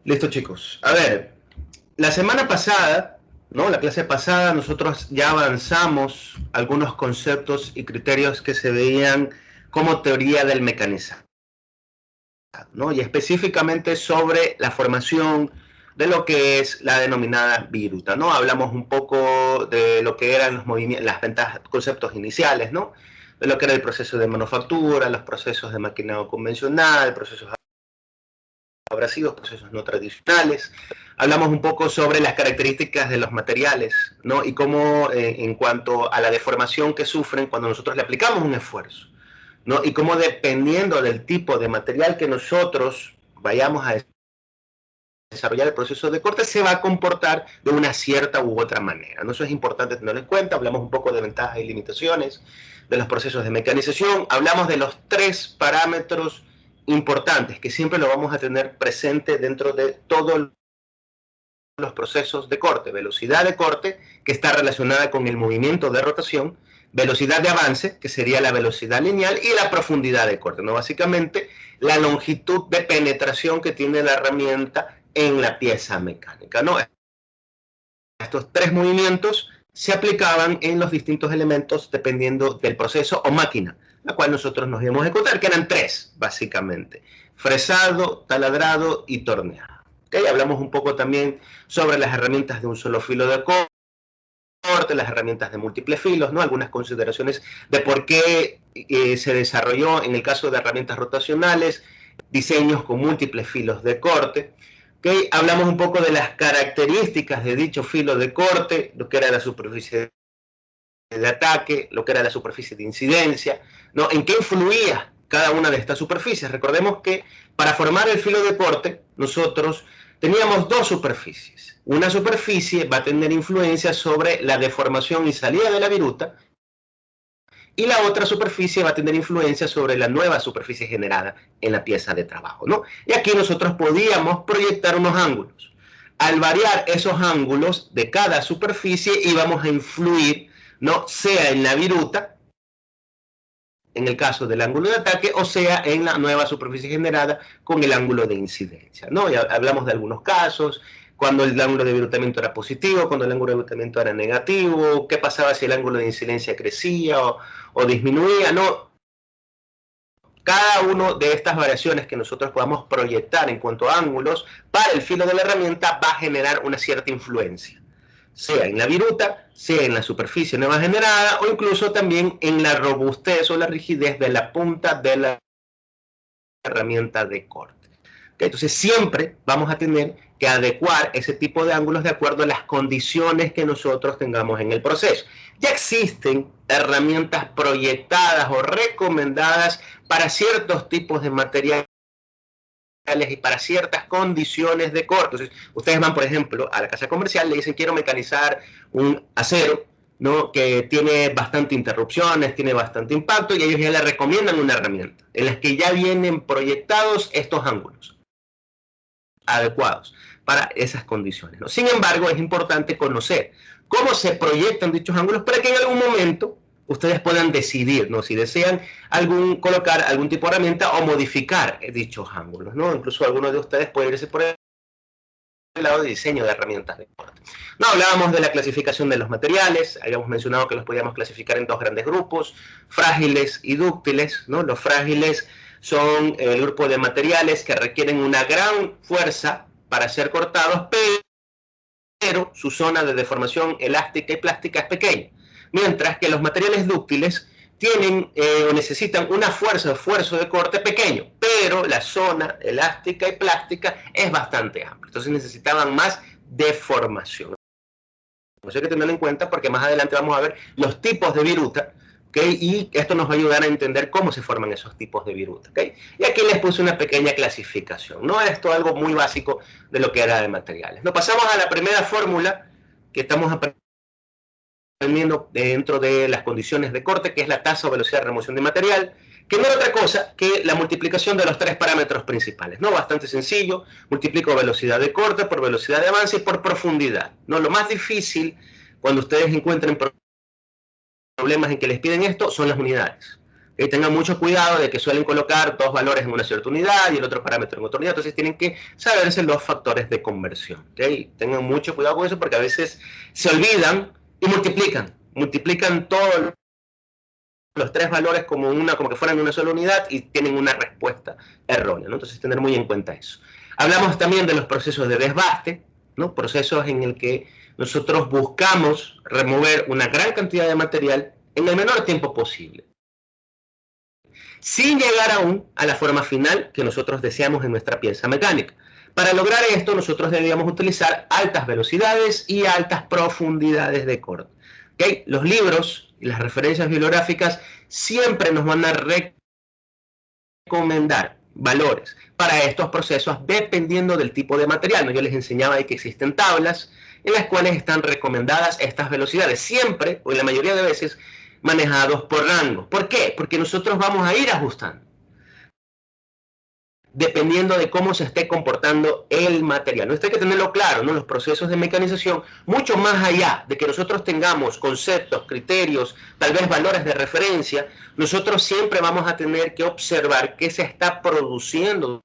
Listo, chicos. A ver, la semana pasada, ¿no? La clase pasada, nosotros ya avanzamos algunos conceptos y criterios que se veían como teoría del mecanizado, ¿no? Y específicamente sobre la formación de lo que es la denominada viruta, ¿no? Hablamos un poco de lo que eran los movimientos, las ventajas, conceptos iniciales, ¿no? De lo que era el proceso de manufactura, los procesos de maquinado convencional, procesos abrasivos, procesos no tradicionales. Hablamos un poco sobre las características de los materiales, ¿no? Y cómo en cuanto a la deformación que sufren cuando nosotros le aplicamos un esfuerzo, ¿no? Y cómo dependiendo del tipo de material que nosotros vayamos a desarrollar el proceso de corte, se va a comportar de una cierta u otra manera, ¿no? Eso es importante tenerlo en cuenta. Hablamos un poco de ventajas y limitaciones de los procesos de mecanización. Hablamos de los 3 parámetros importantes que siempre lo vamos a tener presente dentro de todos los procesos de corte: velocidad de corte, que está relacionada con el movimiento de rotación; velocidad de avance, que sería la velocidad lineal; y la profundidad de corte, ¿no? Básicamente la longitud de penetración que tiene la herramienta en la pieza mecánica, ¿no? Estos 3 movimientos se aplicaban en los distintos elementos dependiendo del proceso o máquina, la cual nosotros nos íbamos a ejecutar, que eran 3 básicamente: fresado, taladrado y torneado. ¿Okay? Hablamos un poco también sobre las herramientas de un solo filo de corte, las herramientas de múltiples filos, ¿no? Algunas consideraciones de por qué se desarrolló en el caso de herramientas rotacionales diseños con múltiples filos de corte. ¿Okay? Hablamos un poco de las características de dicho filo de corte, lo que era la superficie de ataque, lo que era la superficie de incidencia, ¿no? En qué influía cada una de estas superficies. Recordemos que para formar el filo de corte nosotros teníamos 2 superficies. Una superficie va a tener influencia sobre la deformación y salida de la viruta, y la otra superficie va a tener influencia sobre la nueva superficie generada en la pieza de trabajo, ¿no? Y aquí nosotros podíamos proyectar unos ángulos. Al variar esos ángulos de cada superficie íbamos a influir, ¿no? Sea en la viruta, en el caso del ángulo de ataque, o sea en la nueva superficie generada con el ángulo de incidencia, ¿no? Ya hablamos de algunos casos, cuando el ángulo de virutamiento era positivo, cuando el ángulo de virutamiento era negativo, qué pasaba si el ángulo de incidencia crecía o disminuía, ¿no? Cada una de estas variaciones que nosotros podamos proyectar en cuanto a ángulos para el filo de la herramienta va a generar una cierta influencia, sea en la viruta, sea en la superficie nueva generada, o incluso también en la robustez o la rigidez de la punta de la herramienta de corte. ¿Okay? Entonces siempre vamos a tener que adecuar ese tipo de ángulos de acuerdo a las condiciones que nosotros tengamos en el proceso. Ya existen herramientas proyectadas o recomendadas para ciertos tipos de materiales y para ciertas condiciones de corte. Entonces, ustedes van, por ejemplo, a la casa comercial, le dicen: quiero mecanizar un acero, ¿no? Que tiene bastante interrupciones, tiene bastante impacto, y ellos ya le recomiendan una herramienta en la que ya vienen proyectados estos ángulos adecuados para esas condiciones, ¿no? Sin embargo, es importante conocer cómo se proyectan dichos ángulos para que en algún momento ustedes puedan decidir, ¿no? Si desean colocar algún tipo de herramienta o modificar dichos ángulos, ¿no? Incluso algunos de ustedes pueden irse por el lado de diseño de herramientas de corte. No hablábamos de la clasificación de los materiales. Habíamos mencionado que los podíamos clasificar en 2 grandes grupos: frágiles y dúctiles, ¿no? Los frágiles son el grupo de materiales que requieren una gran fuerza para ser cortados, pero su zona de deformación elástica y plástica es pequeña, mientras que los materiales dúctiles tienen o necesitan una fuerza o esfuerzo de corte pequeño, pero la zona elástica y plástica es bastante amplia. Entonces necesitaban más deformación. Eso hay que tenerlo en cuenta porque más adelante vamos a ver los tipos de viruta, ¿okay? Y esto nos va a ayudar a entender cómo se forman esos tipos de viruta, ¿okay? Y aquí les puse una pequeña clasificación, ¿no? Esto es algo muy básico de lo que era de materiales. Nos pasamos a la primera fórmula que estamos aprendiendo dentro de las condiciones de corte, que es la tasa o velocidad de remoción de material, que no es otra cosa que la multiplicación de los 3 parámetros principales, ¿no? Bastante sencillo: multiplico velocidad de corte por velocidad de avance y por profundidad, ¿no? Lo más difícil cuando ustedes encuentren problemas en que les piden esto son las unidades. Tengan mucho cuidado de que suelen colocar dos valores en una cierta unidad y el otro parámetro en otra unidad, entonces tienen que saberse los factores de conversión. Tengan mucho cuidado con eso porque a veces se olvidan y multiplican todos los tres valores como que fueran una sola unidad y tienen una respuesta errónea, ¿no? Entonces tener muy en cuenta eso. Hablamos también de los procesos de desbaste, ¿no? Procesos en el que nosotros buscamos remover una gran cantidad de material en el menor tiempo posible, sin llegar aún a la forma final que nosotros deseamos en nuestra pieza mecánica. Para lograr esto, nosotros deberíamos utilizar altas velocidades y altas profundidades de corte. ¿Okay? Los libros y las referencias bibliográficas siempre nos van a recomendar valores para estos procesos dependiendo del tipo de material, ¿no? Yo les enseñaba ahí que existen tablas en las cuales están recomendadas estas velocidades, siempre o en la mayoría de veces manejados por rango. ¿Por qué? Porque nosotros vamos a ir ajustando dependiendo de cómo se esté comportando el material. ¿No? Esto hay que tenerlo claro, ¿no? Los procesos de mecanización, mucho más allá de que nosotros tengamos conceptos, criterios, tal vez valores de referencia, nosotros siempre vamos a tener que observar qué se está produciendo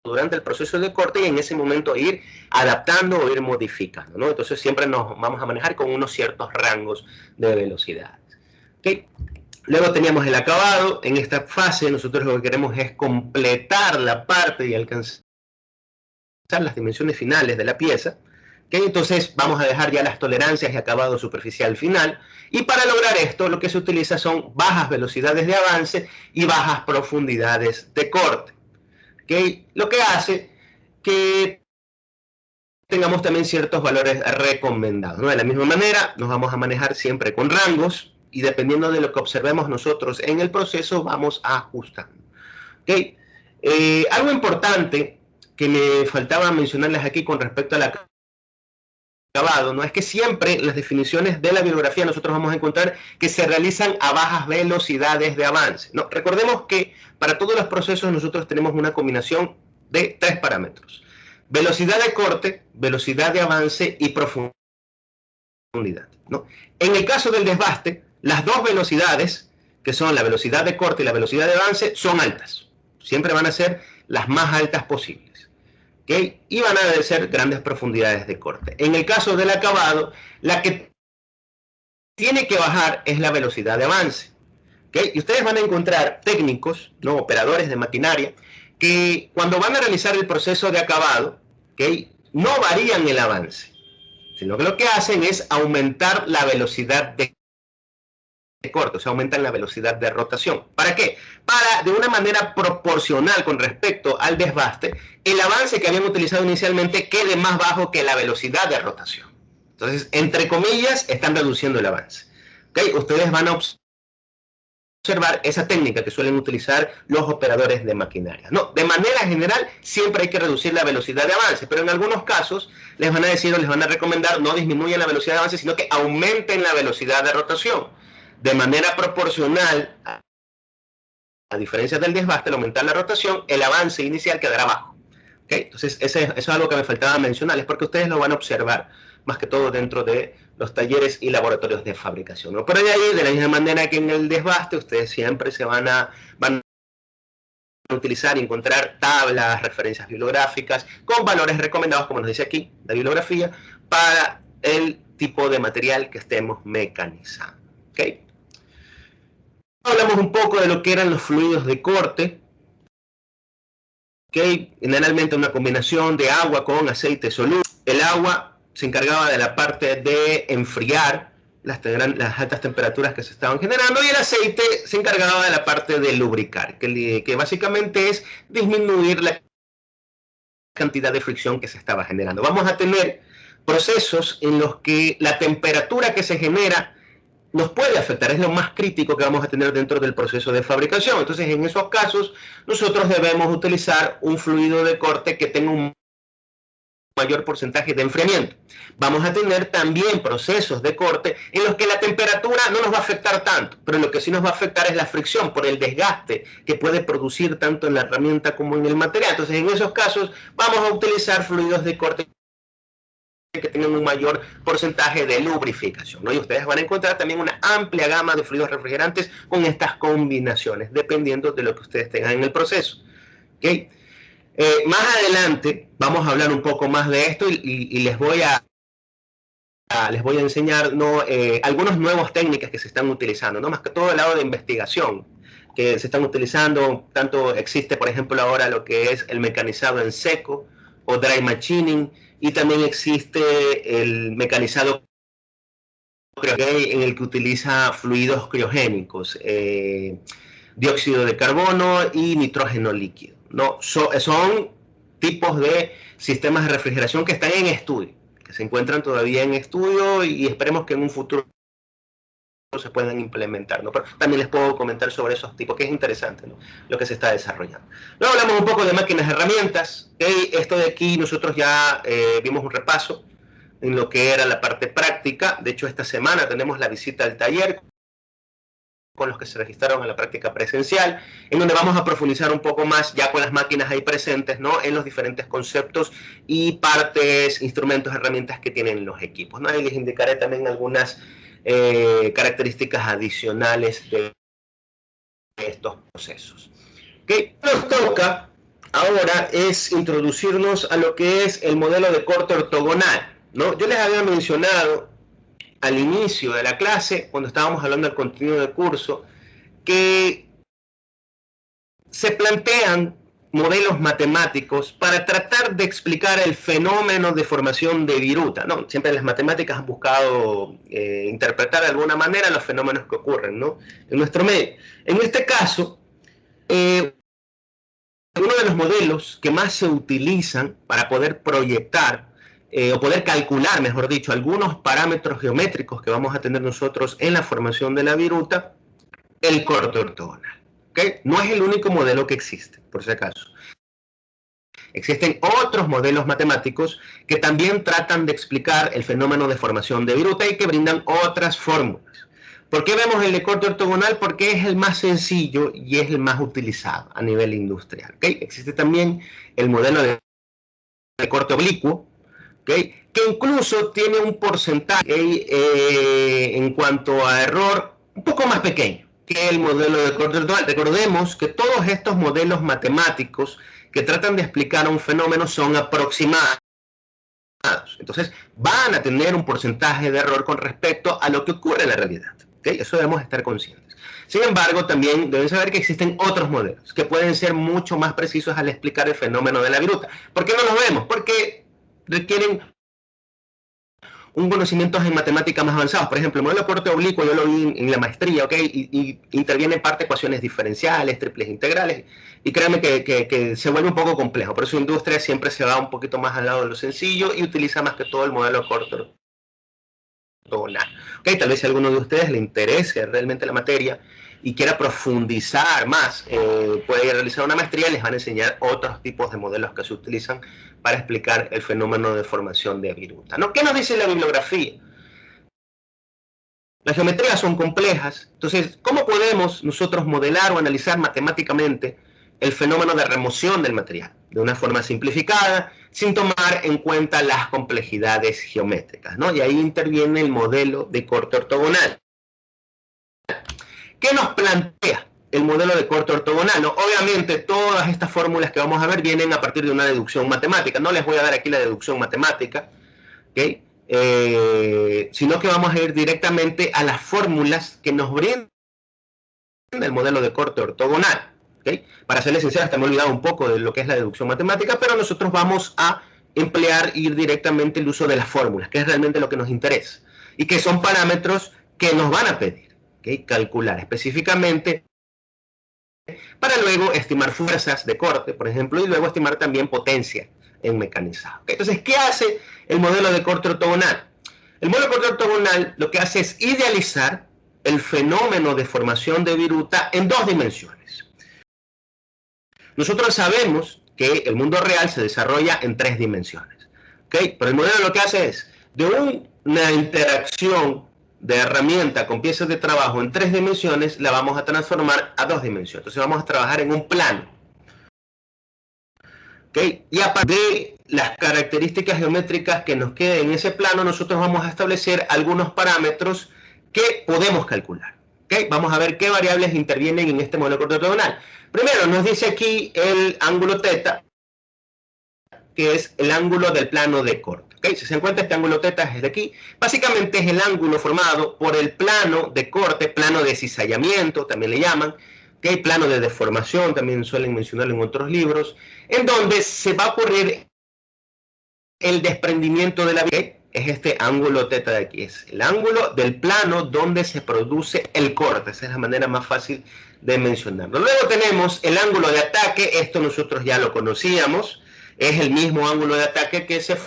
durante el proceso de corte y en ese momento ir adaptando o ir modificando, ¿no? Entonces siempre nos vamos a manejar con unos ciertos rangos de velocidades. ¿Okay? Luego teníamos el acabado. En esta fase nosotros lo que queremos es completar la parte y alcanzar las dimensiones finales de la pieza. ¿Okay? Entonces vamos a dejar ya las tolerancias y acabado superficial final. Y para lograr esto lo que se utiliza son bajas velocidades de avance y bajas profundidades de corte. ¿Okay? Lo que hace que tengamos también ciertos valores recomendados, ¿no? De la misma manera nos vamos a manejar siempre con rangos y dependiendo de lo que observemos nosotros en el proceso vamos ajustando. ¿Okay? Algo importante que me faltaba mencionarles aquí con respecto al acabado, ¿no? Es que siempre en las definiciones de la bibliografía nosotros vamos a encontrar que se realizan a bajas velocidades de avance, ¿no? Recordemos que para todos los procesos nosotros tenemos una combinación de tres parámetros: velocidad de corte, velocidad de avance y profundidad, ¿no? En el caso del desbaste, las dos velocidades, que son la velocidad de corte y la velocidad de avance, son altas. Siempre van a ser las más altas posibles. ¿Okay? Y van a ser grandes profundidades de corte. En el caso del acabado, la que tiene que bajar es la velocidad de avance. ¿Okay? Y ustedes van a encontrar técnicos, ¿no? Operadores de maquinaria, que cuando van a realizar el proceso de acabado, ¿okay? No varían el avance, sino que lo que hacen es aumentar la velocidad de corte, o sea, aumentan la velocidad de rotación. ¿Para qué? Para, de una manera proporcional con respecto al desbaste, el avance que habían utilizado inicialmente quede más bajo que la velocidad de rotación. Entonces, entre comillas, están reduciendo el avance. ¿Okay? Ustedes van a observar esa técnica que suelen utilizar los operadores de maquinaria. No, de manera general siempre hay que reducir la velocidad de avance, pero en algunos casos les van a decir o les van a recomendar no disminuyan la velocidad de avance, sino que aumenten la velocidad de rotación. De manera proporcional, a diferencia del desbaste, al aumentar la rotación, el avance inicial quedará bajo. ¿Okay? Entonces, eso es algo que me faltaba mencionar, es porque ustedes lo van a observar más que todo dentro de los talleres y laboratorios de fabricación, ¿no? Pero de ahí, de la misma manera que en el desbaste, ustedes siempre van a utilizar y encontrar tablas, referencias bibliográficas con valores recomendados, como nos dice aquí la bibliografía, para el tipo de material que estemos mecanizando. ¿Okay? Hablamos un poco de lo que eran los fluidos de corte. ¿Okay? Generalmente una combinación de agua con aceite soluble. El agua se encargaba de la parte de enfriar las altas temperaturas que se estaban generando y el aceite se encargaba de la parte de lubricar, que básicamente es disminuir la cantidad de fricción que se estaba generando. Vamos a tener procesos en los que la temperatura que se genera nos puede afectar, es lo más crítico que vamos a tener dentro del proceso de fabricación. Entonces, en esos casos, nosotros debemos utilizar un fluido de corte que tenga un mayor porcentaje de enfriamiento. Vamos a tener también procesos de corte en los que la temperatura no nos va a afectar tanto, pero lo que sí nos va a afectar es la fricción por el desgaste que puede producir tanto en la herramienta como en el material. Entonces, en esos casos, vamos a utilizar fluidos de corte que tengan un mayor porcentaje de lubrificación, ¿no? Y ustedes van a encontrar también una amplia gama de fluidos refrigerantes con estas combinaciones, dependiendo de lo que ustedes tengan en el proceso. ¿Okay? Más adelante vamos a hablar un poco más de esto y les voy a enseñar, ¿no? Algunas nuevas técnicas que se están utilizando, ¿no? Más que todo el lado de investigación que se están utilizando. Tanto existe, por ejemplo, ahora lo que es el mecanizado en seco o dry machining, y también existe el mecanizado en el que utiliza fluidos criogénicos, dióxido de carbono y nitrógeno líquido, ¿no? Son tipos de sistemas de refrigeración que están en estudio, que se encuentran todavía en estudio, y esperemos que en un futuro se puedan implementar, ¿no? Pero también les puedo comentar sobre esos tipos, que es interesante, ¿no? Lo que se está desarrollando. Luego hablamos un poco de máquinas herramientas. ¿Okay? Esto de aquí nosotros ya vimos un repaso en lo que era la parte práctica. De hecho, esta semana tenemos la visita al taller con los que se registraron en la práctica presencial, en donde vamos a profundizar un poco más ya con las máquinas ahí presentes, ¿no? En los diferentes conceptos y partes, instrumentos, herramientas que tienen los equipos, ¿no? Y les indicaré también algunas características adicionales de estos procesos. ¿Okay? Nos toca ahora es introducirnos a lo que es el modelo de corte ortogonal, ¿no? Yo les había mencionado al inicio de la clase, cuando estábamos hablando del contenido del curso, que se plantean modelos matemáticos para tratar de explicar el fenómeno de formación de viruta, ¿no? Siempre las matemáticas han buscado interpretar de alguna manera los fenómenos que ocurren, ¿no? En nuestro medio. En este caso, uno de los modelos que más se utilizan para poder proyectar o poder calcular, mejor dicho, algunos parámetros geométricos que vamos a tener nosotros en la formación de la viruta, el corte ortogonal. ¿Okay? No es el único modelo que existe, por si acaso. Existen otros modelos matemáticos que también tratan de explicar el fenómeno de formación de viruta y que brindan otras fórmulas. ¿Por qué vemos el de corte ortogonal? Porque es el más sencillo y es el más utilizado a nivel industrial. ¿Okay? Existe también el modelo de corte oblicuo, ¿okay? Que incluso tiene un porcentaje en cuanto a error un poco más pequeño que el modelo de corte ortogonal. Recordemos que todos estos modelos matemáticos que tratan de explicar un fenómeno son aproximados. Entonces van a tener un porcentaje de error con respecto a lo que ocurre en la realidad. ¿Okay? Eso debemos estar conscientes. Sin embargo, también deben saber que existen otros modelos que pueden ser mucho más precisos al explicar el fenómeno de la viruta. ¿Por qué no los vemos? Porque requieren un conocimiento en matemáticas más avanzados. Por ejemplo, el modelo de corte oblicuo yo lo vi en la maestría, ¿ok? Y interviene en parte ecuaciones diferenciales, triples integrales, y créanme que se vuelve un poco complejo. Por eso la industria siempre se va un poquito más al lado de lo sencillo y utiliza más que todo el modelo de corte ortogonal. ¿Ok? Tal vez si a alguno de ustedes le interese realmente la materia y quiera profundizar más, puede realizar una maestría, les van a enseñar otros tipos de modelos que se utilizan para explicar el fenómeno de formación de viruta, ¿no? ¿Qué nos dice la bibliografía? Las geometrías son complejas, entonces, ¿cómo podemos nosotros modelar o analizar matemáticamente el fenómeno de remoción del material? De una forma simplificada, sin tomar en cuenta las complejidades geométricas, ¿no? Y ahí interviene el modelo de corte ortogonal. ¿Qué nos plantea el modelo de corte ortogonal? ¿No? Obviamente todas estas fórmulas que vamos a ver vienen a partir de una deducción matemática. No les voy a dar aquí la deducción matemática, ¿okay? Sino que vamos a ir directamente a las fórmulas que nos brinda el modelo de corte ortogonal. ¿Okay? Para serles sincero, hasta me he olvidado un poco de lo que es la deducción matemática, pero nosotros vamos a emplear ir directamente el uso de las fórmulas, que es realmente lo que nos interesa, y que son parámetros que nos van a pedir, ¿okay? Calcular específicamente para luego estimar fuerzas de corte, por ejemplo, y luego estimar también potencia en mecanizado. ¿Okay? Entonces, ¿qué hace el modelo de corte ortogonal? El modelo de corte ortogonal lo que hace es idealizar el fenómeno de formación de viruta en dos dimensiones. Nosotros sabemos que el mundo real se desarrolla en tres dimensiones, ¿okay? Pero el modelo lo que hace es, de una interacción de herramienta con piezas de trabajo en tres dimensiones, la vamos a transformar a dos dimensiones. Entonces vamos a trabajar en un plano, ¿okay? Y a partir de las características geométricas que nos queden en ese plano, nosotros vamos a establecer algunos parámetros que podemos calcular. ¿Okay? Vamos a ver qué variables intervienen en este modelo de corte ortogonal. Primero, nos dice aquí el ángulo θ, que es el ángulo del plano de corte. ¿Okay? Si se encuentra este ángulo θ es de aquí. Básicamente es el ángulo formado por el plano de corte, plano de cizallamiento, también le llaman, ¿okay? Plano de deformación, también suelen mencionarlo en otros libros, en donde se va a ocurrir el desprendimiento de la vía. Es este ángulo θ de aquí, es el ángulo del plano donde se produce el corte. Esa es la manera más fácil de mencionarlo. Luego tenemos el ángulo de ataque, esto nosotros ya lo conocíamos, es el mismo ángulo de ataque que se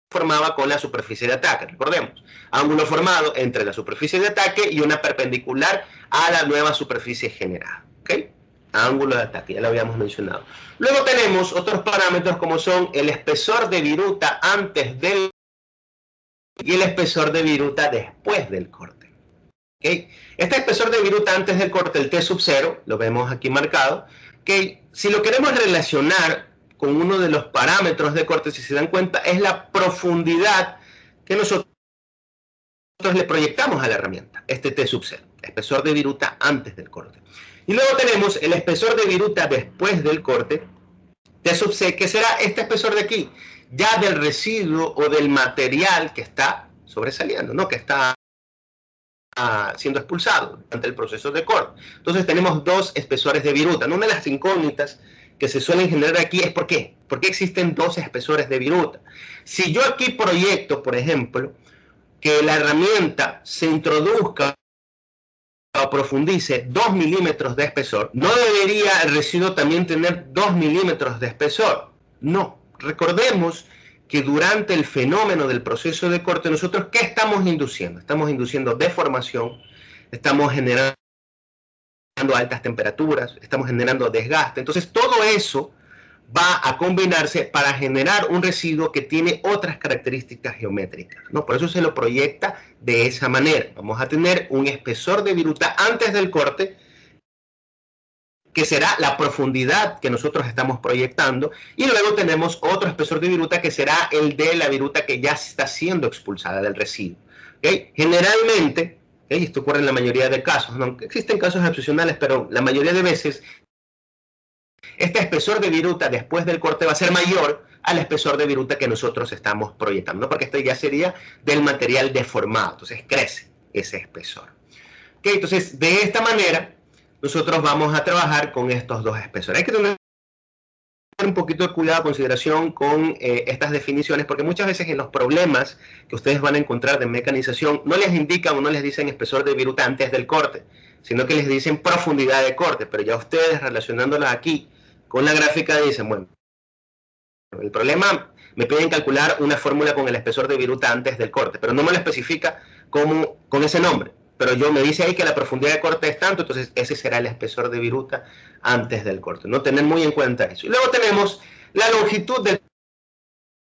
formaba con la superficie de ataque, recordemos, ángulo formado entre la superficie de ataque y una perpendicular a la nueva superficie generada, ¿ok? Ángulo de ataque, ya lo habíamos mencionado. Luego tenemos otros parámetros como son el espesor de viruta antes del y el espesor de viruta después del corte. ¿Okay? Este espesor de viruta antes del corte, el T sub 0, lo vemos aquí marcado, que si lo queremos relacionar con uno de los parámetros de corte, si se dan cuenta, es la profundidad que nosotros le proyectamos a la herramienta, este T sub 0, espesor de viruta antes del corte. Y luego tenemos el espesor de viruta después del corte, T sub C, que será este espesor de aquí, ya del residuo o del material que está sobresaliendo, ¿no? Que está siendo expulsado durante el proceso de corte. Entonces tenemos dos espesores de viruta. Una de las incógnitas que se suelen generar aquí es ¿por qué? ¿Por qué existen dos espesores de viruta? Si yo aquí proyecto, por ejemplo, que la herramienta se introduzca o profundice 2 milímetros de espesor, ¿no debería el residuo también tener 2 milímetros de espesor? No. Recordemos que durante el fenómeno del proceso de corte, nosotros, ¿qué estamos induciendo? Estamos induciendo deformación, estamos generando altas temperaturas, estamos generando desgaste. Entonces, todo eso va a combinarse para generar un residuo que tiene otras características geométricas, ¿no? Por eso se lo proyecta de esa manera. Vamos a tener un espesor de viruta antes del corte, que será la profundidad que nosotros estamos proyectando, y luego tenemos otro espesor de viruta que será el de la viruta que ya está siendo expulsada del residuo. ¿Okay? Generalmente, ¿okay? Esto ocurre en la mayoría de casos, ¿no? Existen casos excepcionales, pero la mayoría de veces este espesor de viruta después del corte va a ser mayor al espesor de viruta que nosotros estamos proyectando, ¿no? Porque este ya sería del material deformado, entonces crece ese espesor. ¿Okay? Entonces, de esta manera, nosotros vamos a trabajar con estos dos espesores. Hay que tener un poquito de cuidado, consideración con estas definiciones, porque muchas veces en los problemas que ustedes van a encontrar de mecanización, no les indican o no les dicen espesor de viruta antes del corte, sino que les dicen profundidad de corte, pero ya ustedes relacionándola aquí con la gráfica dicen, bueno, el problema, me piden calcular una fórmula con el espesor de viruta antes del corte, pero no me lo especifica como, con ese nombre. Pero yo me dice ahí que la profundidad de corte es tanto, entonces ese será el espesor de viruta antes del corte, ¿no? Tener muy en cuenta eso. Y luego tenemos la longitud del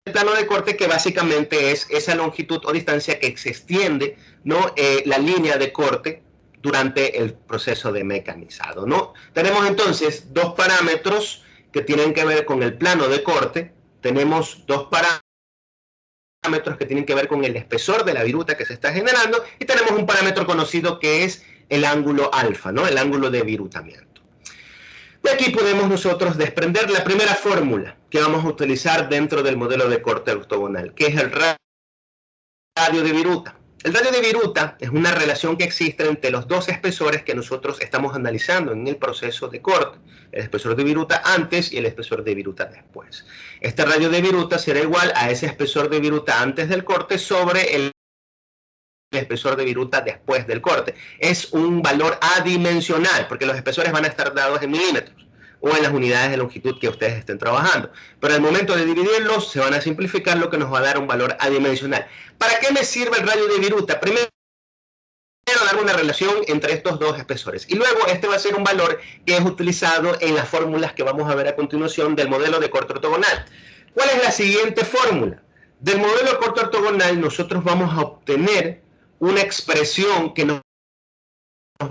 plano de corte, que básicamente es esa longitud o distancia que se extiende, ¿no? La línea de corte durante el proceso de mecanizado, ¿no? Tenemos entonces dos parámetros que tienen que ver con el plano de corte, tenemos dos parámetros que tienen que ver con el espesor de la viruta que se está generando, y tenemos un parámetro conocido que es el ángulo alfa, ¿no? El ángulo de virutamiento. De aquí podemos nosotros desprender la primera fórmula que vamos a utilizar dentro del modelo de corte ortogonal, que es el radio de viruta. El radio de viruta es una relación que existe entre los dos espesores que nosotros estamos analizando en el proceso de corte, el espesor de viruta antes y el espesor de viruta después. Este radio de viruta será igual a ese espesor de viruta antes del corte sobre el espesor de viruta después del corte. Es un valor adimensional, porque los espesores van a estar dados en milímetros o en las unidades de longitud que ustedes estén trabajando. Pero al momento de dividirlos, se van a simplificar, lo que nos va a dar un valor adimensional. ¿Para qué me sirve el radio de viruta? Primero, dar una relación entre estos dos espesores. Y luego, este va a ser un valor que es utilizado en las fórmulas que vamos a ver a continuación del modelo de corte ortogonal. ¿Cuál es la siguiente fórmula? Del modelo de corte ortogonal, nosotros vamos a obtener una expresión que nos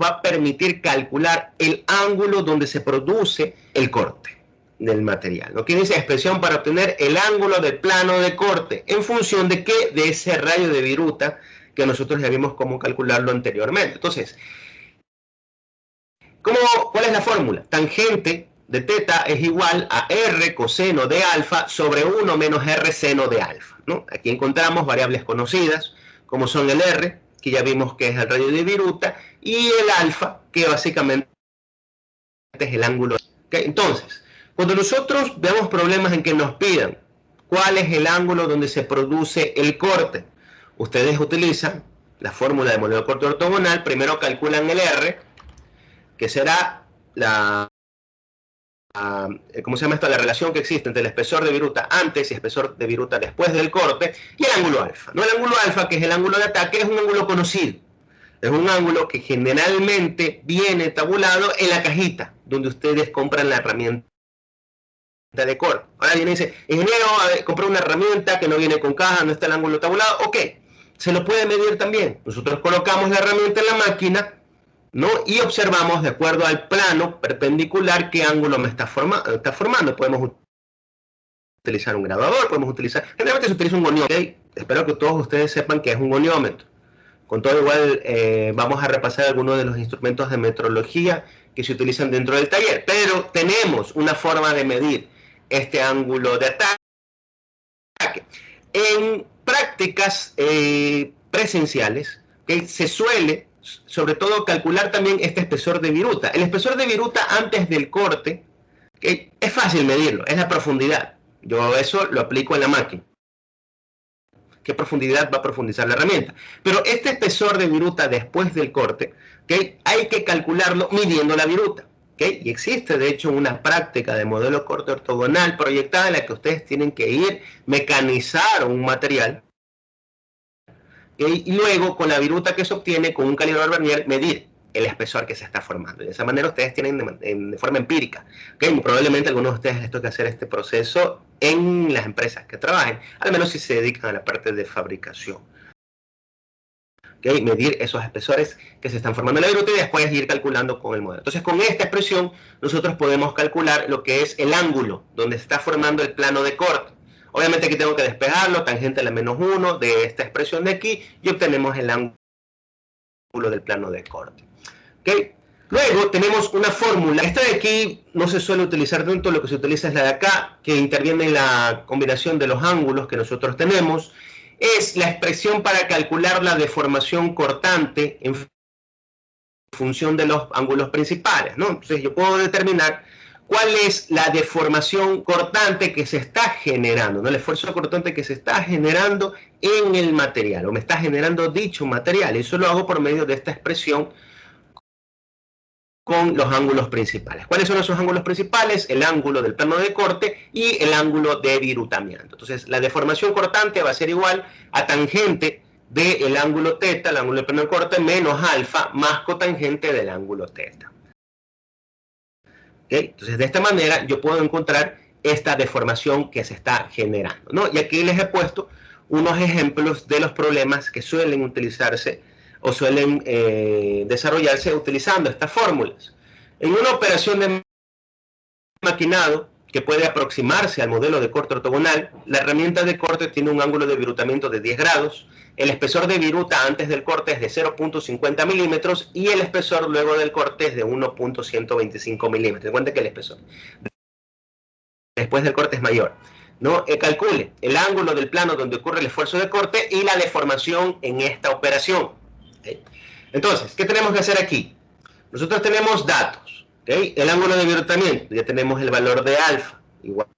va a permitir calcular el ángulo donde se produce el corte. del material. ¿No? ¿Qué dice? Expresión para obtener el ángulo del plano de corte. ¿En función de qué? De ese rayo de viruta que nosotros ya vimos cómo calcularlo anteriormente. Entonces, ¿cuál es la fórmula? Tangente de teta es igual a r coseno de alfa sobre 1 menos r seno de alfa, ¿no? Aquí encontramos variables conocidas, como son el r, que ya vimos que es el radio de viruta, y el alfa, que básicamente es el ángulo. ¿Okay? Entonces, cuando nosotros veamos problemas en que nos pidan cuál es el ángulo donde se produce el corte, ustedes utilizan la fórmula de modelo de corte ortogonal. Primero calculan el r, que será ¿cómo se llama esto? La relación que existe entre el espesor de viruta antes y el espesor de viruta después del corte, y el ángulo alfa. ¿No? El ángulo alfa, que es el ángulo de ataque, es un ángulo conocido. Es un ángulo que generalmente viene tabulado en la cajita donde ustedes compran la herramienta de corte. Ahora viene y dice, ingeniero, compré una herramienta que no viene con caja, no está el ángulo tabulado. Ok, se lo puede medir también. Nosotros colocamos la herramienta en la máquina, ¿no? Y observamos de acuerdo al plano perpendicular qué ángulo me está formando. Podemos utilizar un graduador, podemos utilizar... Generalmente se utiliza un goniómetro. ¿Okay? Espero que todos ustedes sepan qué es un goniómetro. Con todo igual vamos a repasar algunos de los instrumentos de metrología que se utilizan dentro del taller. Pero tenemos una forma de medir este ángulo de ataque. En prácticas presenciales, ¿okay? Se suele sobre todo calcular también este espesor de viruta. El espesor de viruta antes del corte, ¿okay? Es fácil medirlo, es la profundidad. Yo eso lo aplico en la máquina. ¿Qué profundidad va a profundizar la herramienta? Pero este espesor de viruta después del corte, ¿okay? Hay que calcularlo midiendo la viruta. ¿Okay? Y existe de hecho una práctica de modelo corte ortogonal proyectada en la que ustedes tienen que ir, mecanizar un material, y luego con la viruta que se obtiene con un calibrador vernier medir el espesor que se está formando. Y de esa manera ustedes tienen de forma empírica. ¿Okay? Probablemente a algunos de ustedes les toque hacer este proceso en las empresas que trabajen, al menos si se dedican a la parte de fabricación. ¿Okay? Medir esos espesores que se están formando en la viruta y después ir calculando con el modelo. Entonces con esta expresión nosotros podemos calcular lo que es el ángulo donde se está formando el plano de corte. Obviamente aquí tengo que despejarlo, tangente a la -1 de esta expresión de aquí, y obtenemos el ángulo del plano de corte. ¿Okay? Luego tenemos una fórmula. Esta de aquí no se suele utilizar tanto, lo que se utiliza es la de acá, que interviene en la combinación de los ángulos que nosotros tenemos. Es la expresión para calcular la deformación cortante en función de los ángulos principales, ¿no? Entonces yo puedo determinar cuál es la deformación cortante que se está generando, ¿no? El esfuerzo cortante que se está generando en el material, o me está generando dicho material. Eso lo hago por medio de esta expresión con los ángulos principales. ¿Cuáles son esos ángulos principales? El ángulo del plano de corte y el ángulo de virutamiento. Entonces, la deformación cortante va a ser igual a tangente del ángulo teta, el ángulo del plano de corte, menos alfa, más cotangente del ángulo teta. ¿Okay? Entonces, de esta manera yo puedo encontrar esta deformación que se está generando, ¿no? Y aquí les he puesto unos ejemplos de los problemas que suelen utilizarse o suelen desarrollarse utilizando estas fórmulas. En una operación de maquinado que puede aproximarse al modelo de corte ortogonal, la herramienta de corte tiene un ángulo de virutamiento de 10 grados, el espesor de viruta antes del corte es de 0.50 milímetros y el espesor luego del corte es de 1.125 milímetros. Ten cuenta que el espesor después del corte es mayor. ¿No? Calcule el ángulo del plano donde ocurre el esfuerzo de corte y la deformación en esta operación. ¿Okay? Entonces, ¿qué tenemos que hacer aquí? Nosotros tenemos datos. ¿Okay? El ángulo de virutamiento, ya tenemos el valor de alfa, igual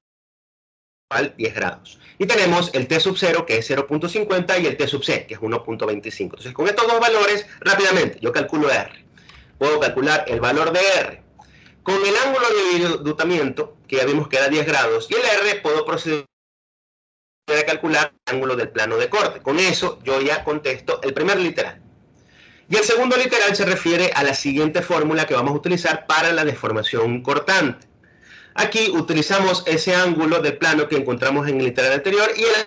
10 grados. Y tenemos el T sub 0, que es 0.50, y el T sub C, que es 1.25. Entonces, con estos dos valores, rápidamente, yo calculo R. Puedo calcular el valor de R. Con el ángulo de virutamiento, que ya vimos que era 10 grados, y el R, puedo proceder a calcular el ángulo del plano de corte. Con eso, yo ya contesto el primer literal. Y el segundo literal se refiere a la siguiente fórmula que vamos a utilizar para la deformación cortante. Aquí utilizamos ese ángulo del plano que encontramos en el literal anterior y el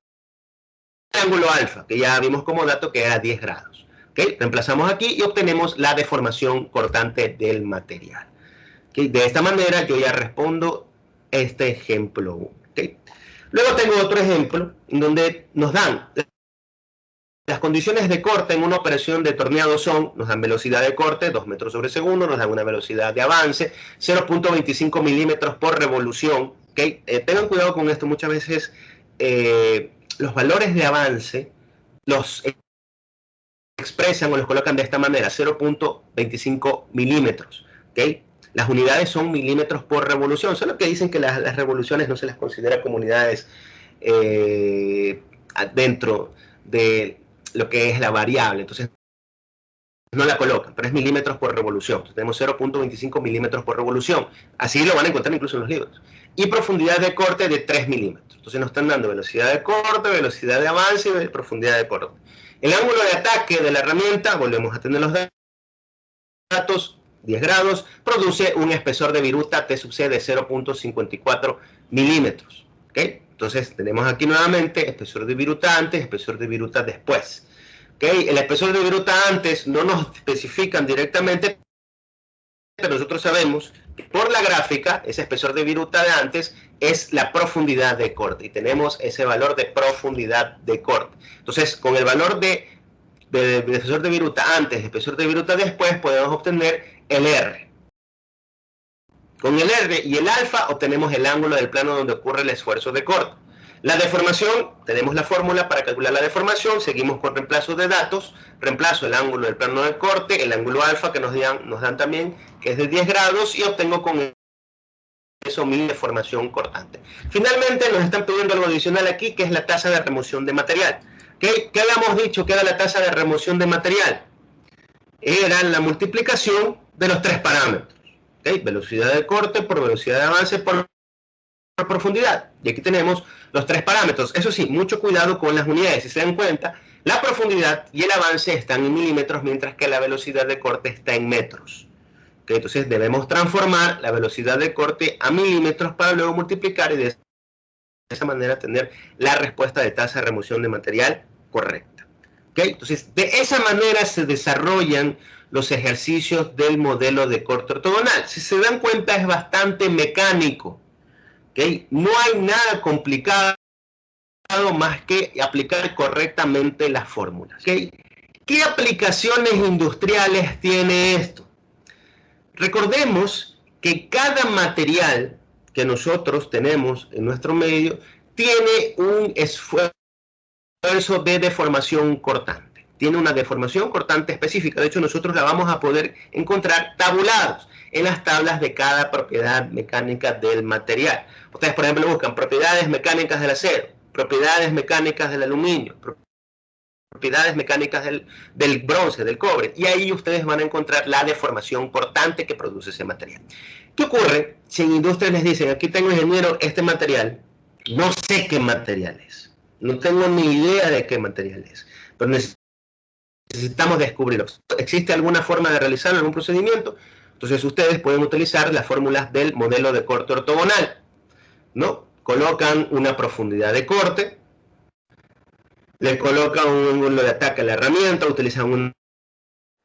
ángulo alfa, que ya vimos como dato que era 10 grados. ¿Okay? Reemplazamos aquí y obtenemos la deformación cortante del material. ¿Okay? De esta manera yo ya respondo este ejemplo 1. ¿Okay? Luego tengo otro ejemplo en donde nos dan las condiciones de corte en una operación de torneado son, nos dan velocidad de corte, 2 metros sobre segundo, nos dan una velocidad de avance, 0.25 milímetros por revolución. ¿Okay? Tengan cuidado con esto, muchas veces los valores de avance los expresan o los colocan de esta manera, 0.25 milímetros. ¿Okay? Las unidades son milímetros por revolución, solo que dicen que las revoluciones no se las considera como unidades dentro de lo que es la variable, entonces no la colocan, pero es milímetros por revolución. Entonces tenemos 0.25 milímetros por revolución, así lo van a encontrar incluso en los libros, y profundidad de corte de 3 milímetros. Entonces nos están dando velocidad de corte, velocidad de avance y profundidad de corte. El ángulo de ataque de la herramienta, volvemos a tener los datos, 10 grados, produce un espesor de viruta T sub C de 0.54 milímetros. ¿Okay? Entonces tenemos aquí nuevamente espesor de viruta antes, espesor de viruta después. ¿Okay? El espesor de viruta antes no nos especifican directamente, pero nosotros sabemos que por la gráfica, ese espesor de viruta de antes es la profundidad de corte, y tenemos ese valor de profundidad de corte. Entonces, con el valor de espesor de viruta antes, espesor de viruta después, podemos obtener el R. Con el R y el alfa obtenemos el ángulo del plano donde ocurre el esfuerzo de corte. La deformación, tenemos la fórmula para calcular la deformación, seguimos con reemplazo de datos, reemplazo el ángulo del plano de corte, el ángulo alfa que nos dan también, que es de 10 grados, y obtengo con eso mi deformación cortante. Finalmente nos están pidiendo algo adicional aquí, que es la tasa de remoción de material. ¿Qué habíamos dicho que era la tasa de remoción de material? Era la multiplicación de los tres parámetros. ¿Okay? Velocidad de corte por velocidad de avance por profundidad. Y aquí tenemos los tres parámetros. Eso sí, mucho cuidado con las unidades. Si se dan cuenta, la profundidad y el avance están en milímetros, mientras que la velocidad de corte está en metros. ¿Okay? Entonces debemos transformar la velocidad de corte a milímetros para luego multiplicar y de esa manera tener la respuesta de tasa de remoción de material correcta. ¿Okay? Entonces, de esa manera se desarrollan los ejercicios del modelo de corte ortogonal. Si se dan cuenta, es bastante mecánico. ¿Okay? No hay nada complicado más que aplicar correctamente las fórmulas. ¿Okay? ¿Qué aplicaciones industriales tiene esto? Recordemos que cada material que nosotros tenemos en nuestro medio tiene un esfuerzo de deformación cortante. Tiene una deformación cortante específica. De hecho, nosotros la vamos a poder encontrar tabulados en las tablas de cada propiedad mecánica del material. Ustedes, por ejemplo, buscan propiedades mecánicas del acero, propiedades mecánicas del aluminio, propiedades mecánicas del bronce, del cobre, y ahí ustedes van a encontrar la deformación cortante que produce ese material. ¿Qué ocurre si en industria les dicen, aquí tengo, ingeniero, este material, no sé qué material es, no tengo ni idea de qué material es, pero necesitamos descubrirlo? ¿Existe alguna forma de realizarlo, algún procedimiento? Entonces ustedes pueden utilizar las fórmulas del modelo de corte ortogonal, ¿no? Colocan una profundidad de corte, le colocan un ángulo de ataque a la herramienta, utilizan una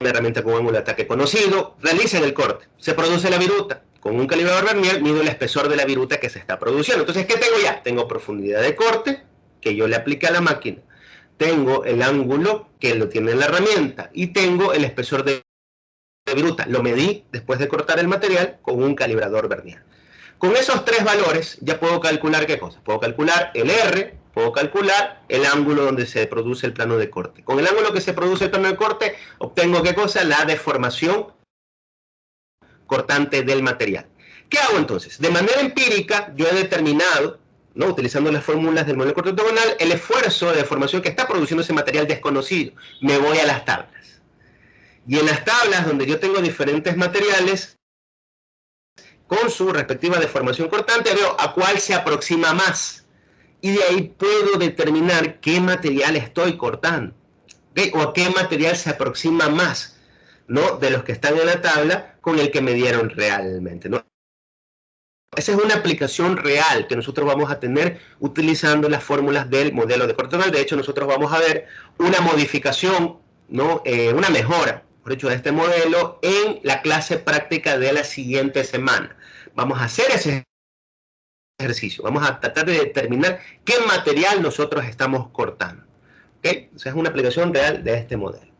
herramienta con ángulo de ataque conocido, realizan el corte, se produce la viruta. Con un calibrador Vernier mido el espesor de la viruta que se está produciendo. Entonces, ¿qué tengo ya? Tengo profundidad de corte, que yo le apliqué a la máquina. Tengo el ángulo, que lo tiene la herramienta. Y tengo el espesor de viruta. Lo medí después de cortar el material con un calibrador Vernier. Con esos tres valores ya puedo calcular ¿qué cosa? Puedo calcular el R, puedo calcular el ángulo donde se produce el plano de corte. Con el ángulo que se produce el plano de corte, obtengo ¿qué cosa? La deformación cortante del material. ¿Qué hago entonces? De manera empírica, yo he determinado, ¿no?, utilizando las fórmulas del modelo de corte ortogonal, el esfuerzo de deformación que está produciendo ese material desconocido. Me voy a las tablas. Y en las tablas donde yo tengo diferentes materiales, con su respectiva deformación cortante, veo a cuál se aproxima más. Y de ahí puedo determinar qué material estoy cortando, ¿okay? O a qué material se aproxima más, ¿no?, de los que están en la tabla con el que me dieron realmente, ¿no? Esa es una aplicación real que nosotros vamos a tener utilizando las fórmulas del modelo de corte ortogonal. De hecho, nosotros vamos a ver una modificación, ¿no?, una mejora, por hecho, de este modelo en la clase práctica de la siguiente semana. Vamos a hacer ese ejercicio. Vamos a tratar de determinar qué material nosotros estamos cortando. ¿Okay? Esa es una aplicación real de este modelo.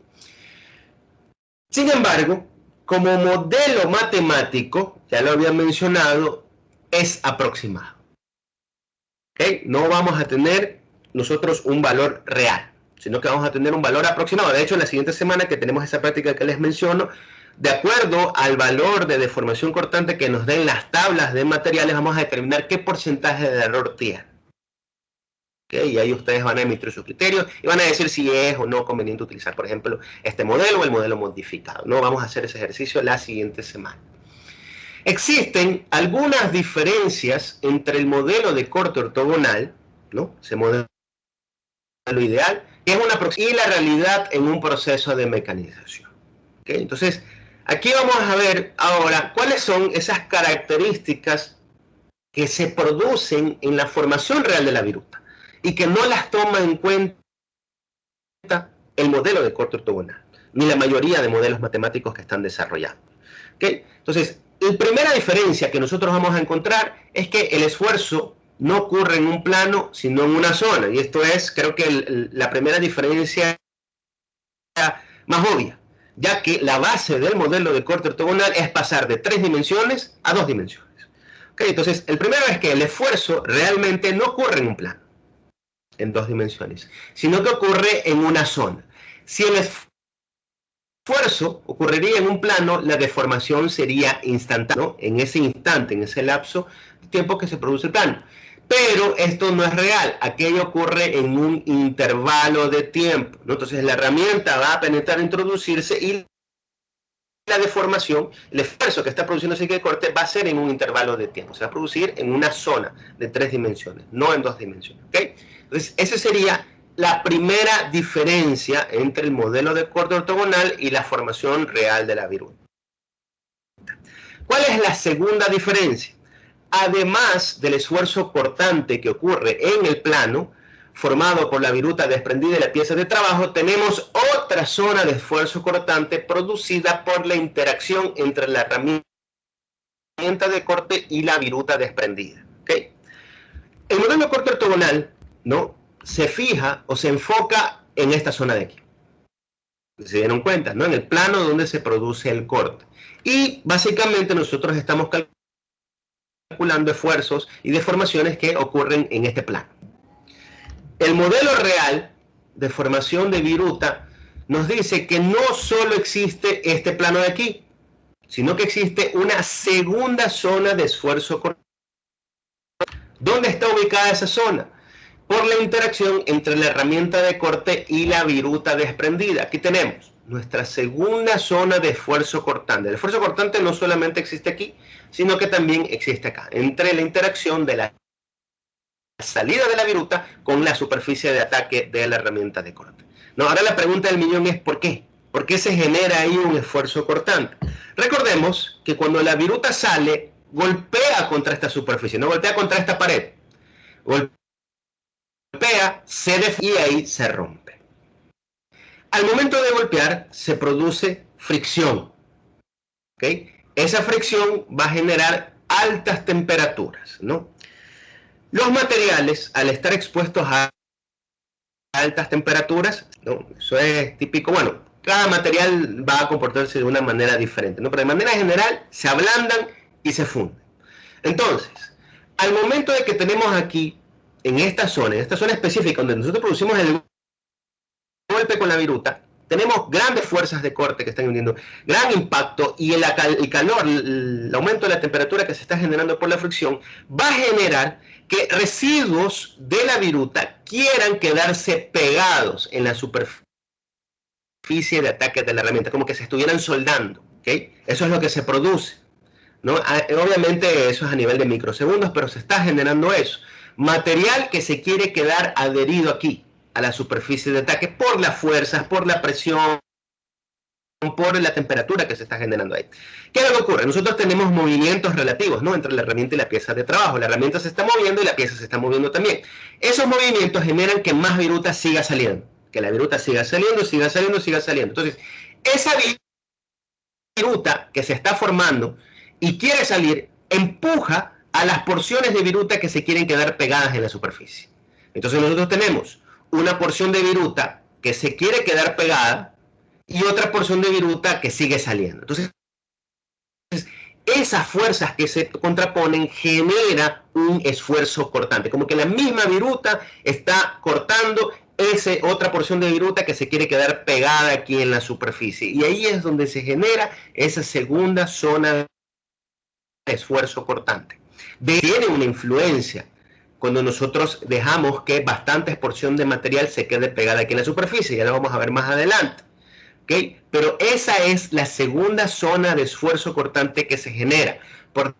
Sin embargo, como modelo matemático, ya lo había mencionado, es aproximado. ¿Okay? No vamos a tener nosotros un valor real, sino que vamos a tener un valor aproximado. De hecho, en la siguiente semana que tenemos esa práctica que les menciono, de acuerdo al valor de deformación cortante que nos den las tablas de materiales, vamos a determinar qué porcentaje de error tiene. ¿Okay? Y ahí ustedes van a emitir sus criterios y van a decir si es o no conveniente utilizar, por ejemplo, este modelo o el modelo modificado. No vamos a hacer ese ejercicio la siguiente semana. Existen algunas diferencias entre el modelo de corte ortogonal, ¿no? Ese modelo ideal, que es y la realidad en un proceso de mecanización. ¿Okay? Entonces, aquí vamos a ver ahora cuáles son esas características que se producen en la formación real de la viruta y que no las toma en cuenta el modelo de corte ortogonal, ni la mayoría de modelos matemáticos que están desarrollados. ¿Okay? Entonces, la primera diferencia que nosotros vamos a encontrar es que el esfuerzo no ocurre en un plano, sino en una zona. Y esto es, creo que la primera diferencia más obvia, ya que la base del modelo de corte ortogonal es pasar de 3 dimensiones a 2 dimensiones. ¿Okay? Entonces, el primero es que el esfuerzo realmente no ocurre en un plano, en 2 dimensiones, sino que ocurre en una zona. Si el esfuerzo ocurriría en un plano, la deformación sería instantánea, ¿no? En ese instante, en ese lapso de tiempo que se produce el plano. Pero esto no es real, aquello ocurre en un intervalo de tiempo, ¿no? Entonces la herramienta va a penetrar, introducirse y la deformación, el esfuerzo que está produciendo ese corte va a ser en un intervalo de tiempo, se va a producir en una zona de 3 dimensiones, no en 2 dimensiones. ¿Okay? Entonces esa sería la primera diferencia entre el modelo de corte ortogonal y la formación real de la viruta. ¿Cuál es la segunda diferencia? Además del esfuerzo cortante que ocurre en el plano, formado por la viruta desprendida y la pieza de trabajo, tenemos otra zona de esfuerzo cortante producida por la interacción entre la herramienta de corte y la viruta desprendida. ¿Okay? El modelo de corte ortogonal, ¿no?, se fija o se enfoca en esta zona de aquí. Se dieron cuenta, ¿no? En el plano donde se produce el corte. Y básicamente nosotros estamos calculando esfuerzos y deformaciones que ocurren en este plano. El modelo real de formación de viruta nos dice que no solo existe este plano de aquí, sino que existe una segunda zona de esfuerzo cortante. ¿Dónde está ubicada esa zona? Por la interacción entre la herramienta de corte y la viruta desprendida. Aquí tenemos nuestra segunda zona de esfuerzo cortante. El esfuerzo cortante no solamente existe aquí, sino que también existe acá, entre la interacción de la salida de la viruta con la superficie de ataque de la herramienta de corte. No, ahora la pregunta del millón es ¿por qué? ¿Por qué se genera ahí un esfuerzo cortante? Recordemos que cuando la viruta sale, golpea contra esta superficie, no golpea contra esta pared. Golpea, y ahí se rompe. Al momento de golpear, se produce fricción. ¿Okay? Esa fricción va a generar altas temperaturas, ¿no? Los materiales, al estar expuestos a altas temperaturas, ¿no?, eso es típico, bueno, cada material va a comportarse de una manera diferente, ¿no? Pero de manera general se ablandan y se funden. Entonces, al momento de que tenemos aquí, en esta zona específica donde nosotros producimos el golpe con la viruta, tenemos grandes fuerzas de corte que están uniendo, gran impacto, y el calor, el aumento de la temperatura que se está generando por la fricción va a generar que residuos de la viruta quieran quedarse pegados en la superficie de ataque de la herramienta, como que se estuvieran soldando. ¿Okay? Eso es lo que se produce, ¿no? Obviamente eso es a nivel de microsegundos, pero se está generando eso. Material que se quiere quedar adherido aquí, a la superficie de ataque, por las fuerzas, por la presión, por la temperatura que se está generando ahí. ¿Qué es lo que ocurre? Nosotros tenemos movimientos relativos, ¿no?, entre la herramienta y la pieza de trabajo. La herramienta se está moviendo y la pieza se está moviendo también. Esos movimientos generan que más viruta siga saliendo, que la viruta siga saliendo, siga saliendo, siga saliendo. Entonces, esa viruta que se está formando y quiere salir, empuja a las porciones de viruta que se quieren quedar pegadas en la superficie. Entonces nosotros tenemos una porción de viruta que se quiere quedar pegada y otra porción de viruta que sigue saliendo. Entonces, esas fuerzas que se contraponen genera un esfuerzo cortante, como que la misma viruta está cortando esa otra porción de viruta que se quiere quedar pegada aquí en la superficie. Y ahí es donde se genera esa segunda zona de esfuerzo cortante. Tiene una influencia cuando nosotros dejamos que bastantes porción de material se quede pegada aquí en la superficie. Ya lo vamos a ver más adelante. ¿Okay? Pero esa es la segunda zona de esfuerzo cortante que se genera por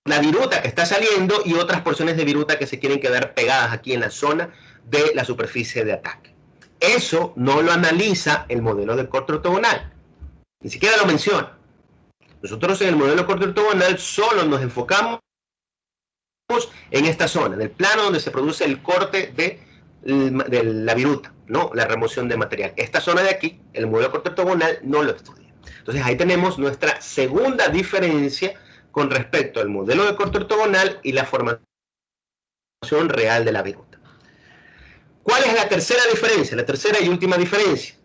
la viruta que está saliendo y otras porciones de viruta que se quieren quedar pegadas aquí en la zona de la superficie de ataque. Eso no lo analiza el modelo de corte ortogonal, ni siquiera lo menciona. Nosotros en el modelo de corte ortogonal solo nos enfocamos en esta zona, en el plano donde se produce el corte de la viruta, ¿no? La remoción de material. Esta zona de aquí, el modelo de corte ortogonal no lo estudia. Entonces ahí tenemos nuestra segunda diferencia con respecto al modelo de corte ortogonal y la formación real de la viruta. ¿Cuál es la tercera diferencia? La tercera y última diferencia.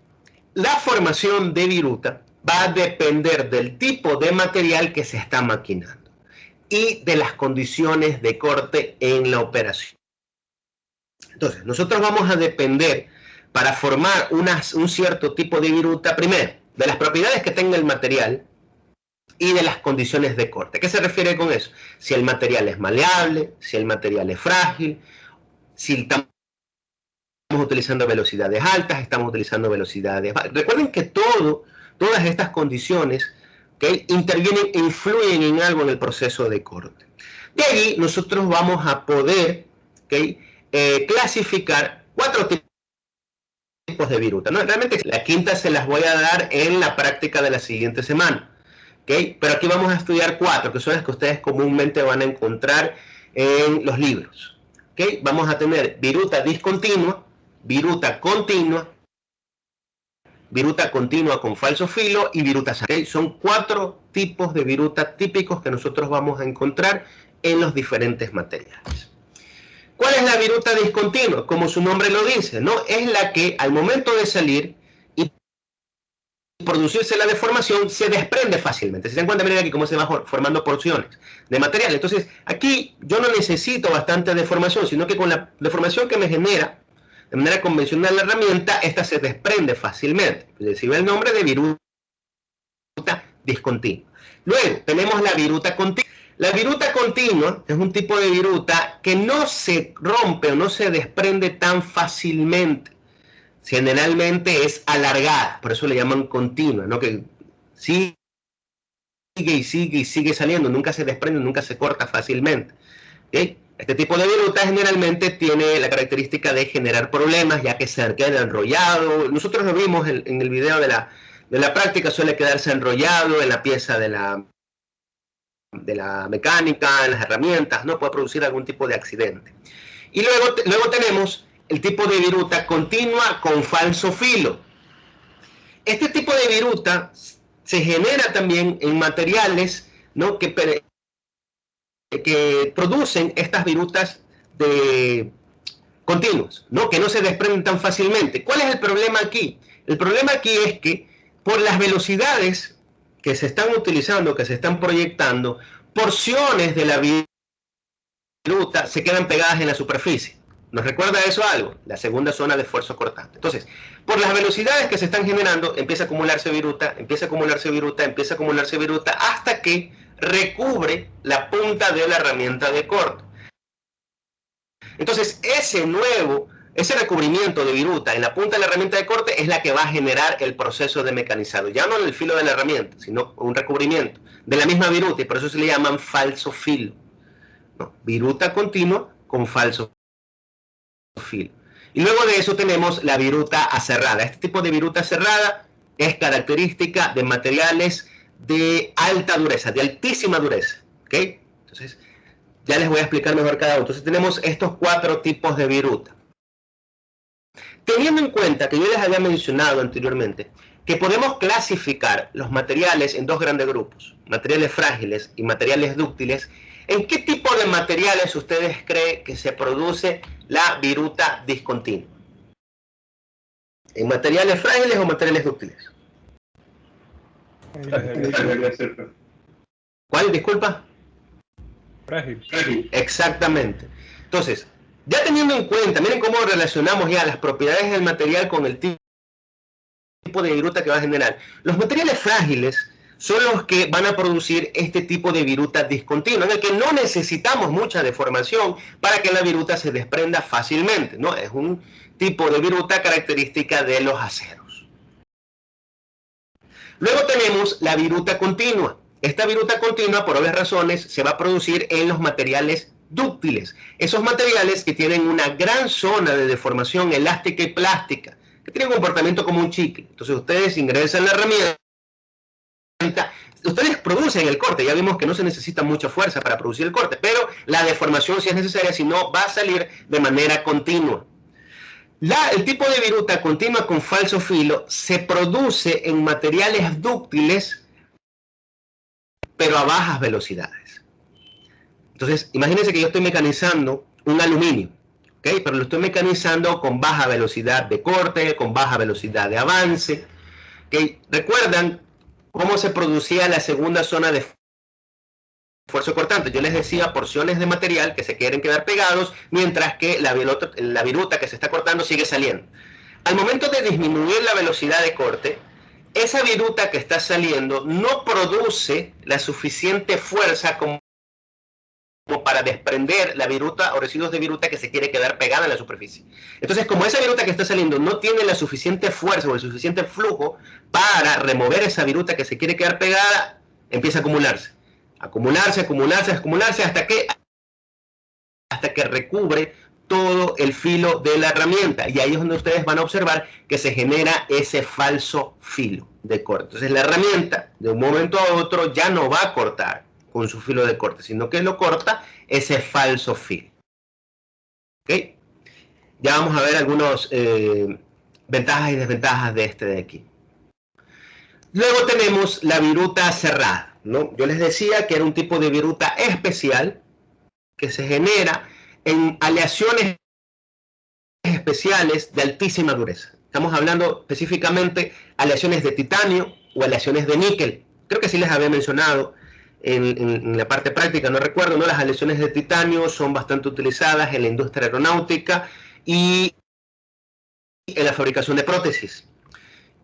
La formación de viruta va a depender del tipo de material que se está maquinando y de las condiciones de corte en la operación. Entonces, nosotros vamos a depender para formar un cierto tipo de viruta, primero, de las propiedades que tenga el material y de las condiciones de corte. ¿Qué se refiere con eso? Si el material es maleable, si el material es frágil, si estamos utilizando velocidades altas, estamos utilizando velocidades bajas. Recuerden que todas estas condiciones que intervienen, influyen en algo en el proceso de corte. De ahí nosotros vamos a poder clasificar 4 tipos de viruta, ¿no? Realmente la quinta se las voy a dar en la práctica de la siguiente semana, pero aquí vamos a estudiar 4, que son las que ustedes comúnmente van a encontrar en los libros. Vamos a tener viruta discontinua, viruta continua con falso filo y viruta sana. Son 4 tipos de viruta típicos que nosotros vamos a encontrar en los diferentes materiales. ¿Cuál es la viruta discontinua? Como su nombre lo dice, ¿no? Es la que al momento de salir y producirse la deformación se desprende fácilmente. Si se dan cuenta, miren aquí cómo se va formando porciones de material. Entonces, aquí yo no necesito bastante deformación, sino que con la deformación que me genera de manera convencional la herramienta, esta se desprende fácilmente. Recibe el nombre de viruta discontinua. Luego, tenemos la viruta continua. La viruta continua es un tipo de viruta que no se rompe o no se desprende tan fácilmente. Generalmente es alargada, por eso le llaman continua, ¿no? Que sigue y sigue y sigue saliendo, nunca se desprende, nunca se corta fácilmente. ¿Okay? Este tipo de viruta generalmente tiene la característica de generar problemas, ya que se queda enrollado. Nosotros lo vimos en el video de la práctica, suele quedarse enrollado en la pieza de la mecánica, en las herramientas, ¿no? Puede producir algún tipo de accidente. Y luego tenemos el tipo de viruta continua con falso filo. Este tipo de viruta se genera también en materiales, ¿no? que producen estas virutas continuas, ¿no? Que no se desprenden tan fácilmente. ¿Cuál es el problema aquí? El problema aquí es que por las velocidades que se están utilizando, que se están proyectando, porciones de la viruta se quedan pegadas en la superficie. ¿Nos recuerda eso algo? La segunda zona de esfuerzo cortante. Entonces, por las velocidades que se están generando, empieza a acumularse viruta, empieza a acumularse viruta, empieza a acumularse viruta, hasta que recubre la punta de la herramienta de corte. Entonces, ese recubrimiento de viruta en la punta de la herramienta de corte es la que va a generar el proceso de mecanizado. Ya no en el filo de la herramienta, sino un recubrimiento de la misma viruta, y por eso se le llaman falso filo. ¿No? Viruta continua con falso filo. Y luego de eso tenemos la viruta aserrada. Este tipo de viruta aserrada es característica de materiales de alta dureza, de altísima dureza. ¿Okay? Entonces, ya les voy a explicar mejor cada uno. Entonces tenemos estos 4 tipos de viruta. Teniendo en cuenta que yo les había mencionado anteriormente que podemos clasificar los materiales en 2 grandes grupos, materiales frágiles y materiales dúctiles, ¿En qué tipo de materiales ustedes creen que se produce la viruta discontinua? ¿En materiales frágiles o materiales dúctiles? ¿Cuál? Disculpa. Frágil. Exactamente. Entonces, ya teniendo en cuenta, miren cómo relacionamos ya las propiedades del material con el tipo de viruta que va a generar. Los materiales frágiles son los que van a producir este tipo de viruta discontinua, en el que no necesitamos mucha deformación para que la viruta se desprenda fácilmente, ¿no? Es un tipo de viruta característica de los aceros. Luego tenemos la viruta continua. Esta viruta continua, por obvias razones, se va a producir en los materiales dúctiles. Esos materiales que tienen una gran zona de deformación elástica y plástica, que tienen un comportamiento como un chicle. Entonces ustedes ingresan la herramienta, ustedes producen el corte, ya vimos que no se necesita mucha fuerza para producir el corte, pero la deformación sí es necesaria, si no va a salir de manera continua. El tipo de viruta continua con falso filo se produce en materiales dúctiles, pero a bajas velocidades. Entonces, imagínense que yo estoy mecanizando un aluminio, ¿okay? Pero lo estoy mecanizando con baja velocidad de corte, con baja velocidad de avance, ¿okay? ¿Recuerdan cómo se producía la segunda zona de esfuerzo cortante? Yo les decía porciones de material que se quieren quedar pegados, mientras que la viruta que se está cortando sigue saliendo. Al momento de disminuir la velocidad de corte, esa viruta que está saliendo no produce la suficiente fuerza como para desprender la viruta o residuos de viruta que se quiere quedar pegada en la superficie. Entonces, como esa viruta que está saliendo no tiene la suficiente fuerza o el suficiente flujo para remover esa viruta que se quiere quedar pegada, empieza a acumularse. Acumularse hasta que recubre todo el filo de la herramienta. Y ahí es donde ustedes van a observar que se genera ese falso filo de corte. Entonces la herramienta de un momento a otro ya no va a cortar con su filo de corte, sino que lo corta ese falso filo. ¿Okay? Ya vamos a ver algunas ventajas y desventajas de este de aquí. Luego tenemos la viruta cerrada, ¿no? Yo les decía que era un tipo de viruta especial que se genera en aleaciones especiales de altísima dureza. Estamos hablando específicamente aleaciones de titanio o aleaciones de níquel. Creo que sí les había mencionado en la parte práctica, no recuerdo, ¿no? Las aleaciones de titanio son bastante utilizadas en la industria aeronáutica y en la fabricación de prótesis.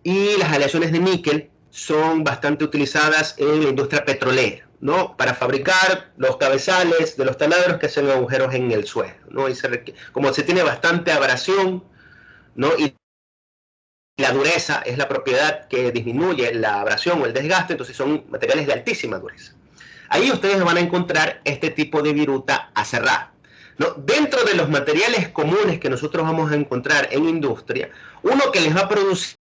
Y las aleaciones de níquel son bastante utilizadas en la industria petrolera, ¿no? Para fabricar los cabezales de los taladros que hacen agujeros en el suelo, ¿no? Y como se tiene bastante abrasión, ¿no? Y la dureza es la propiedad que disminuye la abrasión o el desgaste, entonces son materiales de altísima dureza. Ahí ustedes van a encontrar este tipo de viruta aserrada, ¿no? Dentro de los materiales comunes que nosotros vamos a encontrar en industria, uno que les va a producir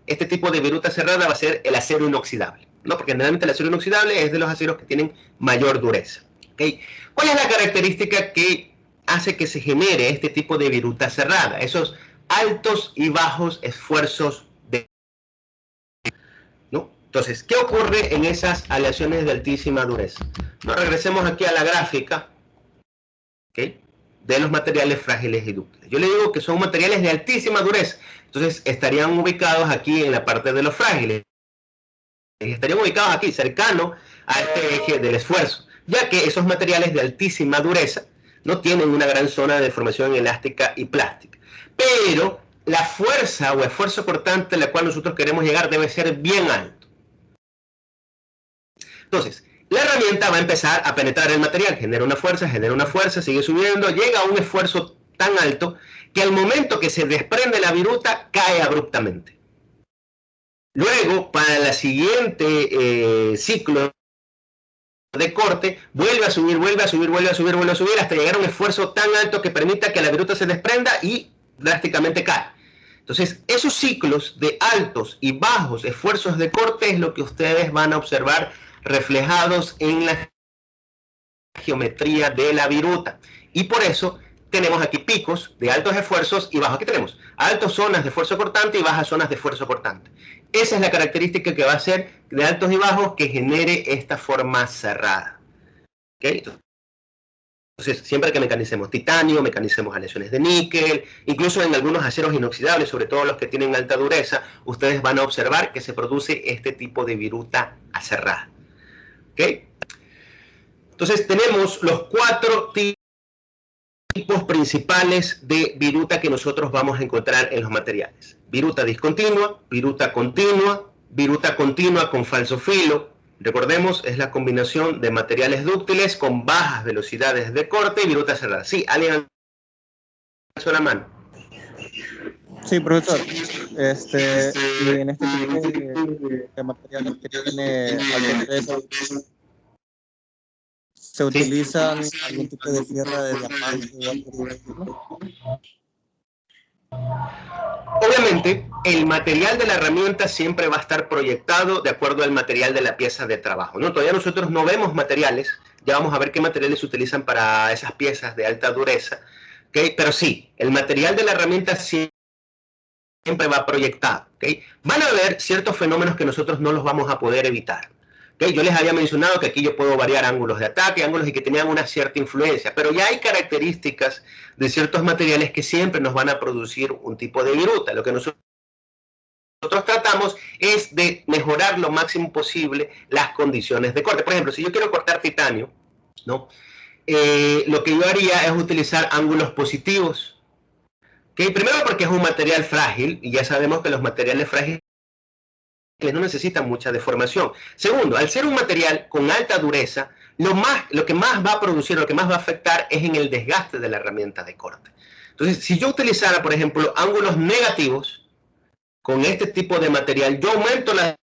este tipo de viruta cerrada va a ser el acero inoxidable, ¿no? Porque generalmente el acero inoxidable es de los aceros que tienen mayor dureza, ¿okay? ¿Cuál es la característica que hace que se genere este tipo de viruta cerrada? Esos altos y bajos esfuerzos ¿no? Entonces, ¿qué ocurre en esas aleaciones de altísima dureza? Nos regresemos aquí a la gráfica, ¿okay? De los materiales frágiles y dúctiles. Yo le digo que son materiales de altísima dureza, entonces estarían ubicados aquí en la parte de los frágiles. Y estarían ubicados aquí, cercano a este eje del esfuerzo, ya que esos materiales de altísima dureza no tienen una gran zona de deformación elástica y plástica. Pero la fuerza o esfuerzo cortante a la cual nosotros queremos llegar debe ser bien alto. Entonces, la herramienta va a empezar a penetrar el material, genera una fuerza, sigue subiendo, llega a un esfuerzo tan alto que al momento que se desprende la viruta cae abruptamente. Luego, para el siguiente ciclo de corte, vuelve a subir hasta llegar a un esfuerzo tan alto que permita que la viruta se desprenda y drásticamente cae. Entonces, esos ciclos de altos y bajos esfuerzos de corte es lo que ustedes van a observar reflejados en la geometría de la viruta. Y por eso tenemos aquí picos de altos esfuerzos y bajos. Aquí tenemos altas zonas de esfuerzo cortante y bajas zonas de esfuerzo cortante. Esa es la característica que va a ser de altos y bajos que genere esta forma cerrada. ¿Okay? Entonces, siempre que mecanicemos titanio, mecanicemos aleaciones de níquel, incluso en algunos aceros inoxidables, sobre todo los que tienen alta dureza, ustedes van a observar que se produce este tipo de viruta aserrada. ¿Okay? Entonces, tenemos los 4 tipos principales de viruta que nosotros vamos a encontrar en los materiales. Viruta discontinua, viruta continua con falso filo. Recordemos, es la combinación de materiales dúctiles con bajas velocidades de corte y viruta cerrada. Sí, ¿alguien alzó la mano? Sí, profesor. Y en este tipo de materiales que tiene alta dureza, ¿se utilizan algún tipo de fierra de diamante o algo por el estilo? Obviamente, el material de la herramienta siempre va a estar proyectado de acuerdo al material de la pieza de trabajo, ¿no? Todavía nosotros no vemos materiales, ya vamos a ver qué materiales se utilizan para esas piezas de alta dureza, ¿okay? Pero sí, el material de la herramienta siempre va proyectado, ¿okay? Van a haber ciertos fenómenos que nosotros no los vamos a poder evitar. ¿Okay? Yo les había mencionado que aquí yo puedo variar ángulos de ataque, ángulos y que tenían una cierta influencia, pero ya hay características de ciertos materiales que siempre nos van a producir un tipo de viruta. Lo que nosotros tratamos es de mejorar lo máximo posible las condiciones de corte. Por ejemplo, si yo quiero cortar titanio, ¿no? Lo que yo haría es utilizar ángulos positivos. ¿Okay? Primero porque es un material frágil, y ya sabemos que los materiales frágiles no necesitan mucha deformación. Segundo, al ser un material con alta dureza, lo que más va a producir, lo que más va a afectar es en el desgaste de la herramienta de corte. Entonces, si yo utilizara, por ejemplo, ángulos negativos con este tipo de material, yo aumento la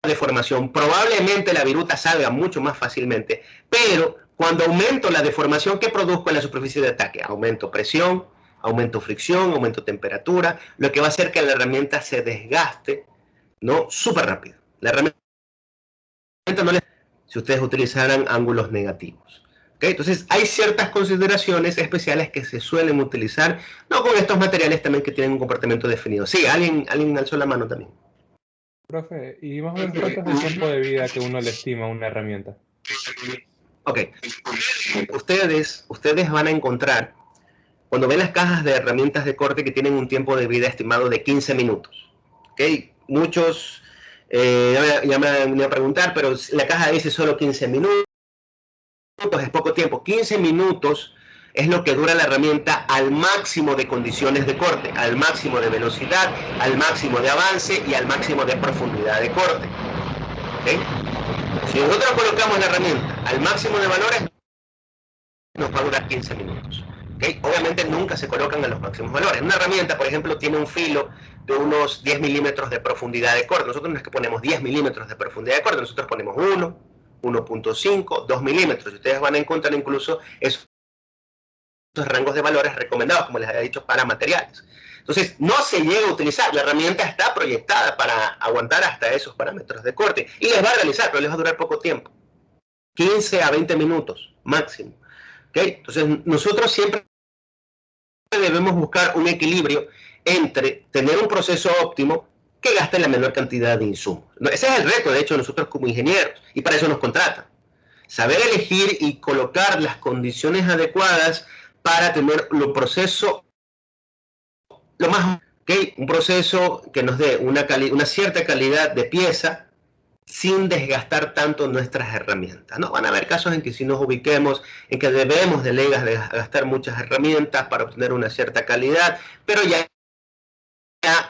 deformación. Probablemente la viruta salga mucho más fácilmente, pero cuando aumento la deformación, ¿qué produzco en la superficie de ataque? Aumento presión, aumento fricción, aumento temperatura, lo que va a hacer que la herramienta se desgaste, ¿no? Súper rápido. La herramienta no le... si ustedes utilizaran ángulos negativos. ¿Okay? Entonces, hay ciertas consideraciones especiales que se suelen utilizar, no con estos materiales también que tienen un comportamiento definido. Sí, alguien alzó la mano también. Profe, ¿y más o menos cuánto es el tiempo de vida que uno le estima a una herramienta? Ok. Ustedes van a encontrar, cuando ven las cajas de herramientas de corte, que tienen un tiempo de vida estimado de 15 minutos. ¿Ok? Muchos ya me han venido a preguntar, pero la caja dice solo 15 minutos, es poco tiempo. 15 minutos es lo que dura la herramienta al máximo de condiciones de corte, al máximo de velocidad, al máximo de avance y al máximo de profundidad de corte. ¿Okay? Si nosotros colocamos la herramienta al máximo de valores, nos va a durar 15 minutos. ¿Okay? Obviamente nunca se colocan a los máximos valores. Una herramienta, por ejemplo, tiene un filo de unos 10 milímetros de profundidad de corte. Nosotros no es que ponemos 10 milímetros de profundidad de corte, nosotros ponemos 1, 1.5, 2 milímetros. Y ustedes van a encontrar incluso esos rangos de valores recomendados, como les había dicho, para materiales. Entonces, no se llega a utilizar. La herramienta está proyectada para aguantar hasta esos parámetros de corte. Y les va a realizar, pero les va a durar poco tiempo. 15 a 20 minutos máximo. ¿Okay? Entonces, nosotros siempre debemos buscar un equilibrio entre tener un proceso óptimo que gaste la menor cantidad de insumos. Ese es el reto, de hecho, nosotros como ingenieros, y para eso nos contratan. Saber elegir y colocar las condiciones adecuadas para tener un proceso lo más, ¿okay? Un proceso que nos dé una cierta calidad de pieza sin desgastar tanto nuestras herramientas, ¿no? Van a haber casos en que si nos ubiquemos en que debemos de gastar muchas herramientas para obtener una cierta calidad, pero ya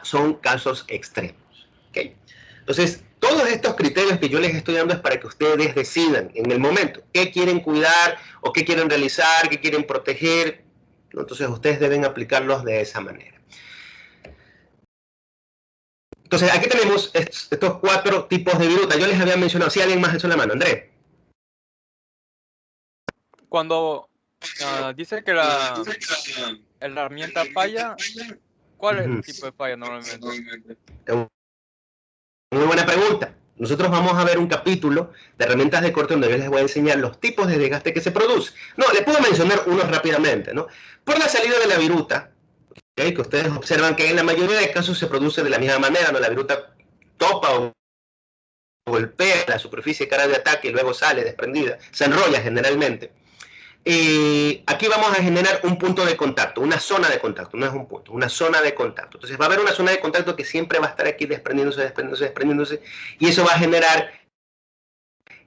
son casos extremos, ¿okay? Entonces, todos estos criterios que yo les estoy dando es para que ustedes decidan en el momento qué quieren cuidar o qué quieren realizar, qué quieren proteger. Entonces, ustedes deben aplicarlos de esa manera. Entonces, aquí tenemos estos 4 tipos de viruta. Yo les había mencionado, si alguien más alzó la mano, Andrés. Cuando dice que la herramienta falla, ¿cuál es el tipo de falla normalmente? Muy buena pregunta. Nosotros vamos a ver un capítulo de herramientas de corte donde yo les voy a enseñar los tipos de desgaste que se produce. No, les puedo mencionar unos rápidamente, ¿no? Por la salida de la viruta, ¿okay? Que ustedes observan que en la mayoría de casos se produce de la misma manera, ¿no? La viruta topa golpea la superficie cara de ataque y luego sale desprendida, se enrolla generalmente. Aquí vamos a generar un punto de contacto, una zona de contacto, no es un punto, una zona de contacto. Entonces va a haber una zona de contacto que siempre va a estar aquí desprendiéndose, desprendiéndose, desprendiéndose, y eso va a generar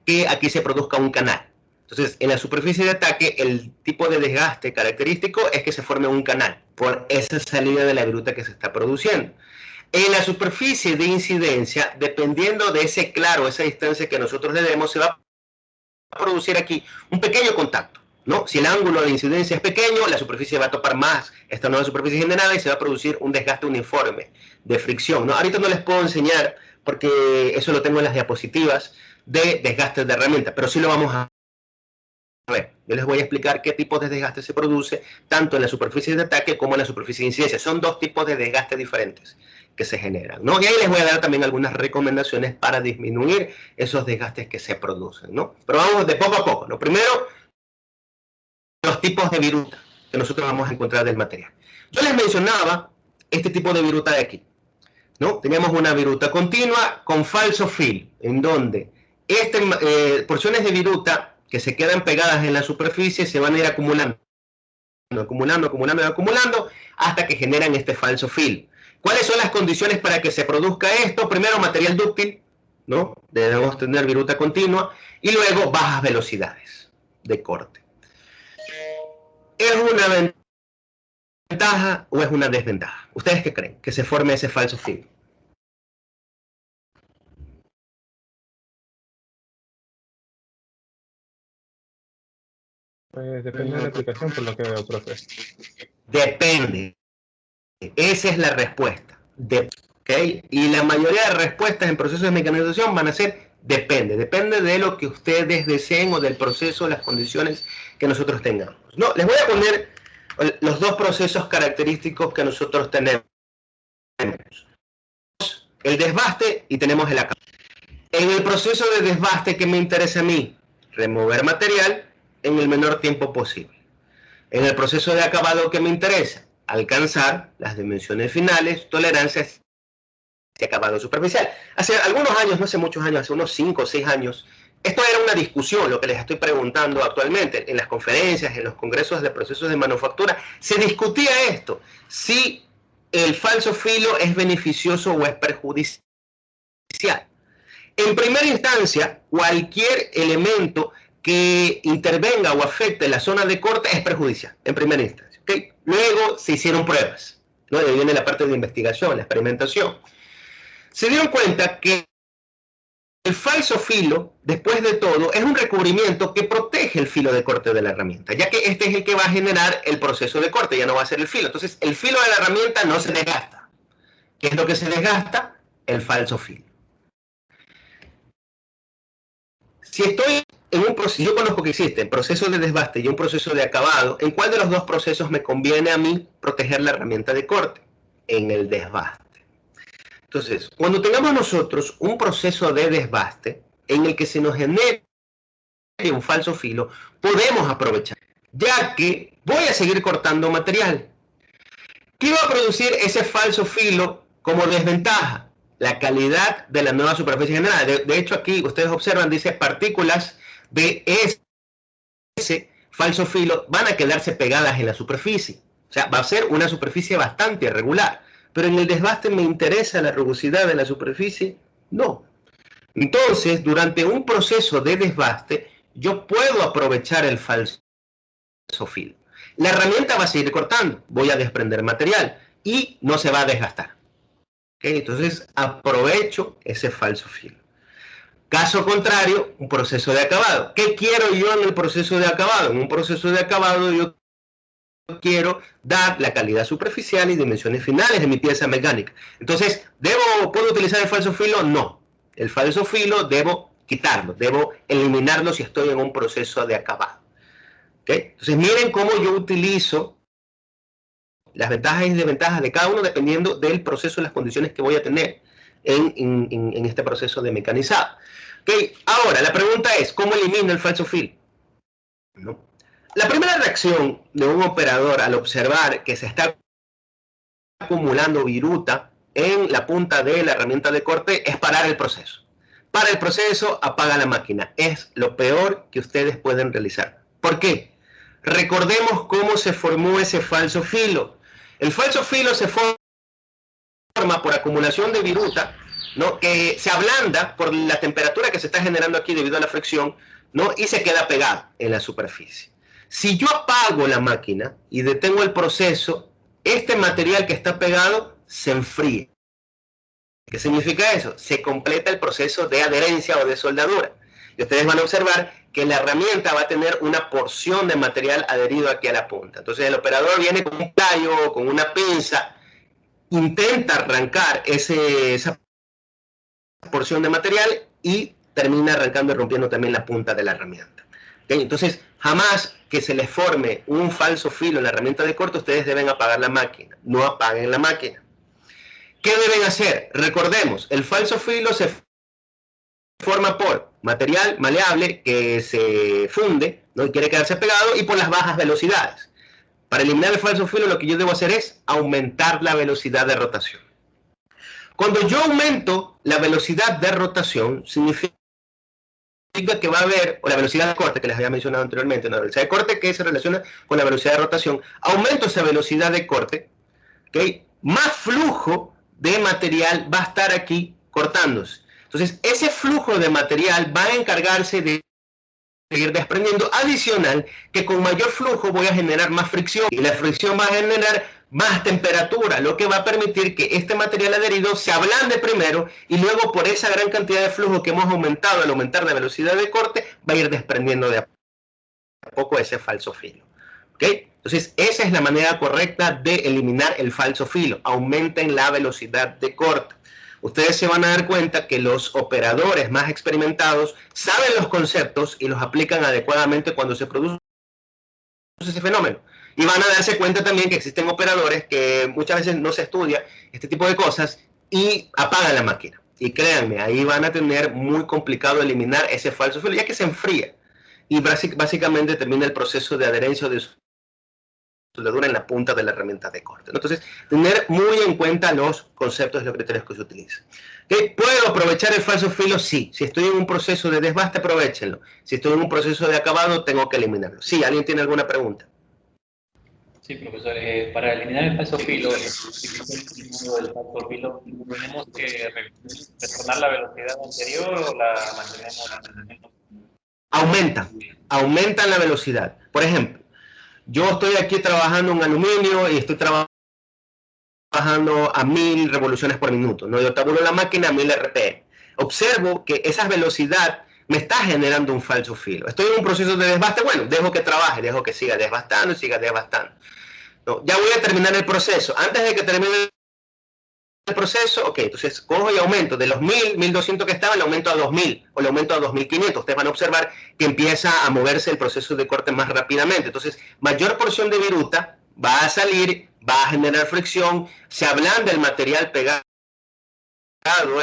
que aquí se produzca un canal. Entonces, en la superficie de ataque, el tipo de desgaste característico es que se forme un canal por esa salida de la viruta que se está produciendo. En la superficie de incidencia, dependiendo de ese claro, esa distancia que nosotros le demos, se va a producir aquí un pequeño contacto, ¿no? Si el ángulo de incidencia es pequeño, la superficie va a topar más esta nueva superficie generada y se va a producir un desgaste uniforme de fricción, ¿no? Ahorita no les puedo enseñar porque eso lo tengo en las diapositivas de desgastes de herramienta, pero sí lo vamos a ver. Yo les voy a explicar qué tipo de desgaste se produce tanto en la superficie de ataque como en la superficie de incidencia. Son dos tipos de desgaste diferentes que se generan, ¿no? Y ahí les voy a dar también algunas recomendaciones para disminuir esos desgastes que se producen, ¿no? Pero vamos de poco a poco. Lo primero, los tipos de viruta que nosotros vamos a encontrar del material. Yo les mencionaba este tipo de viruta de aquí, ¿no? Teníamos una viruta continua con falso fill, en donde porciones de viruta que se quedan pegadas en la superficie se van a ir acumulando, hasta que generan este falso fill. ¿Cuáles son las condiciones para que se produzca esto? Primero, material dúctil, ¿no? Debemos tener viruta continua, y luego bajas velocidades de corte. ¿Es una ventaja o es una desventaja? ¿Ustedes qué creen? Que se forme ese falso fill. Pues depende de la aplicación, por lo que veo, profe. Depende. Esa es la respuesta. ¿Okay? Y la mayoría de respuestas en procesos de mecanización van a ser depende. Depende de lo que ustedes deseen o del proceso, las condiciones que nosotros tengamos. No, les voy a poner los dos procesos característicos que nosotros tenemos. El desbaste y tenemos el acabado. En el proceso de desbaste, ¿qué me interesa a mí? Remover material en el menor tiempo posible. En el proceso de acabado, ¿qué me interesa? Alcanzar las dimensiones finales, tolerancias de acabado superficial. Hace algunos años, no hace muchos años, hace unos 5 o 6 años, esto era una discusión, lo que les estoy preguntando actualmente. En las conferencias, en los congresos de procesos de manufactura, se discutía esto, si el falso filo es beneficioso o es perjudicial. En primera instancia, cualquier elemento que intervenga o afecte la zona de corte es perjudicial, en primera instancia. ¿Okay? Luego se hicieron pruebas, ¿no? Ahí viene la parte de investigación, la experimentación. Se dieron cuenta que el falso filo, después de todo, es un recubrimiento que protege el filo de corte de la herramienta, ya que este es el que va a generar el proceso de corte, ya no va a ser el filo. Entonces, el filo de la herramienta no se desgasta. ¿Qué es lo que se desgasta? El falso filo. Si estoy en un proceso, yo conozco que existen procesos de desbaste y un proceso de acabado, ¿en cuál de los dos procesos me conviene a mí proteger la herramienta de corte? En el desbaste. Entonces, cuando tengamos nosotros un proceso de desbaste en el que se nos genere un falso filo, podemos aprovechar, ya que voy a seguir cortando material. ¿Qué va a producir ese falso filo como desventaja? La calidad de la nueva superficie generada. De hecho, aquí ustedes observan, dice partículas de ese falso filo van a quedarse pegadas en la superficie. O sea, va a ser una superficie bastante irregular. Pero en el desbaste, ¿me interesa la rugosidad de la superficie? No. Entonces, durante un proceso de desbaste, yo puedo aprovechar el falso filo. La herramienta va a seguir cortando, voy a desprender material y no se va a desgastar. ¿Okay? Entonces, aprovecho ese falso filo. Caso contrario, un proceso de acabado. ¿Qué quiero yo en el proceso de acabado? En un proceso de acabado yo quiero dar la calidad superficial y dimensiones finales de mi pieza mecánica. Entonces, ¿puedo utilizar el falso filo? No. El falso filo debo quitarlo, debo eliminarlo si estoy en un proceso de acabado. ¿Okay? Entonces, miren cómo yo utilizo las ventajas y desventajas de cada uno dependiendo del proceso y las condiciones que voy a tener en este proceso de mecanizado. ¿Okay? Ahora, la pregunta es, ¿cómo elimino el falso filo? ¿No? La primera reacción de un operador al observar que se está acumulando viruta en la punta de la herramienta de corte es parar el proceso. para el proceso, apaga la máquina. Es lo peor que ustedes pueden realizar. ¿Por qué? Recordemos cómo se formó ese falso filo. El falso filo se forma por acumulación de viruta, ¿no? Que se ablanda por la temperatura que se está generando aquí debido a la fricción, ¿no? Y se queda pegado en la superficie. Si yo apago la máquina y detengo el proceso, este material que está pegado se enfría. ¿Qué significa eso? Se completa el proceso de adherencia o de soldadura. Y ustedes van a observar que la herramienta va a tener una porción de material adherido aquí a la punta. Entonces el operador viene con un tallo, con una pinza, intenta arrancar esa porción de material y termina arrancando y rompiendo también la punta de la herramienta. ¿Okay? Entonces, jamás que se les forme un falso filo en la herramienta de corte, ustedes deben apagar la máquina. No apaguen la máquina. ¿Qué deben hacer? Recordemos, el falso filo se forma por material maleable que se funde, ¿no? Y quiere quedarse pegado, y por las bajas velocidades. Para eliminar el falso filo, lo que yo debo hacer es aumentar la velocidad de rotación. Cuando yo aumento la velocidad de rotación, significa que va a haber, o la velocidad de corte que les había mencionado anteriormente, una velocidad de corte que se relaciona con la velocidad de rotación, aumento esa velocidad de corte, ¿okay? Más flujo de material va a estar aquí cortándose. Entonces, ese flujo de material va a encargarse de seguir desprendiendo, adicional que con mayor flujo voy a generar más fricción, y la fricción va a generar más temperatura, lo que va a permitir que este material adherido se ablande primero, y luego por esa gran cantidad de flujo que hemos aumentado al aumentar la velocidad de corte, va a ir desprendiendo de a poco ese falso filo. ¿Okay? Entonces, esa es la manera correcta de eliminar el falso filo. Aumenten la velocidad de corte. Ustedes se van a dar cuenta que los operadores más experimentados saben los conceptos y los aplican adecuadamente cuando se produce ese fenómeno. Y van a darse cuenta también que existen operadores que muchas veces no se estudia este tipo de cosas y apagan la máquina. Y créanme, ahí van a tener muy complicado eliminar ese falso filo, ya que se enfría. Y básicamente termina el proceso de adherencia o de soldadura en la punta de la herramienta de corte. Entonces, tener muy en cuenta los conceptos y los criterios que se utilizan. ¿Okay? ¿Puedo aprovechar el falso filo? Sí. Si estoy en un proceso de desbaste, aprovechenlo. Si estoy en un proceso de acabado, tengo que eliminarlo. Sí, ¿alguien tiene alguna pregunta? Sí, profesor. Para eliminar el falso filo, ¿tenemos que retornar la velocidad anterior o la mantenemos? Aumentan la velocidad. Por ejemplo, yo estoy aquí trabajando en aluminio y estoy trabajando a 1000 revoluciones por minuto, ¿no? Yo tabulo la máquina a 1000 RPM. Observo que esa velocidad me está generando un falso filo. Estoy en un proceso de desbaste, bueno, dejo que trabaje, dejo que siga desbastando y siga desbastando. No, ya voy a terminar el proceso. Antes de que termine el proceso, ok, entonces cojo y aumento de los 1000, 1200 que estaban, le aumento a 2000 o le aumento a 2500. Ustedes van a observar que empieza a moverse el proceso de corte más rápidamente. Entonces, mayor porción de viruta va a salir, va a generar fricción, se ablanda el material pegado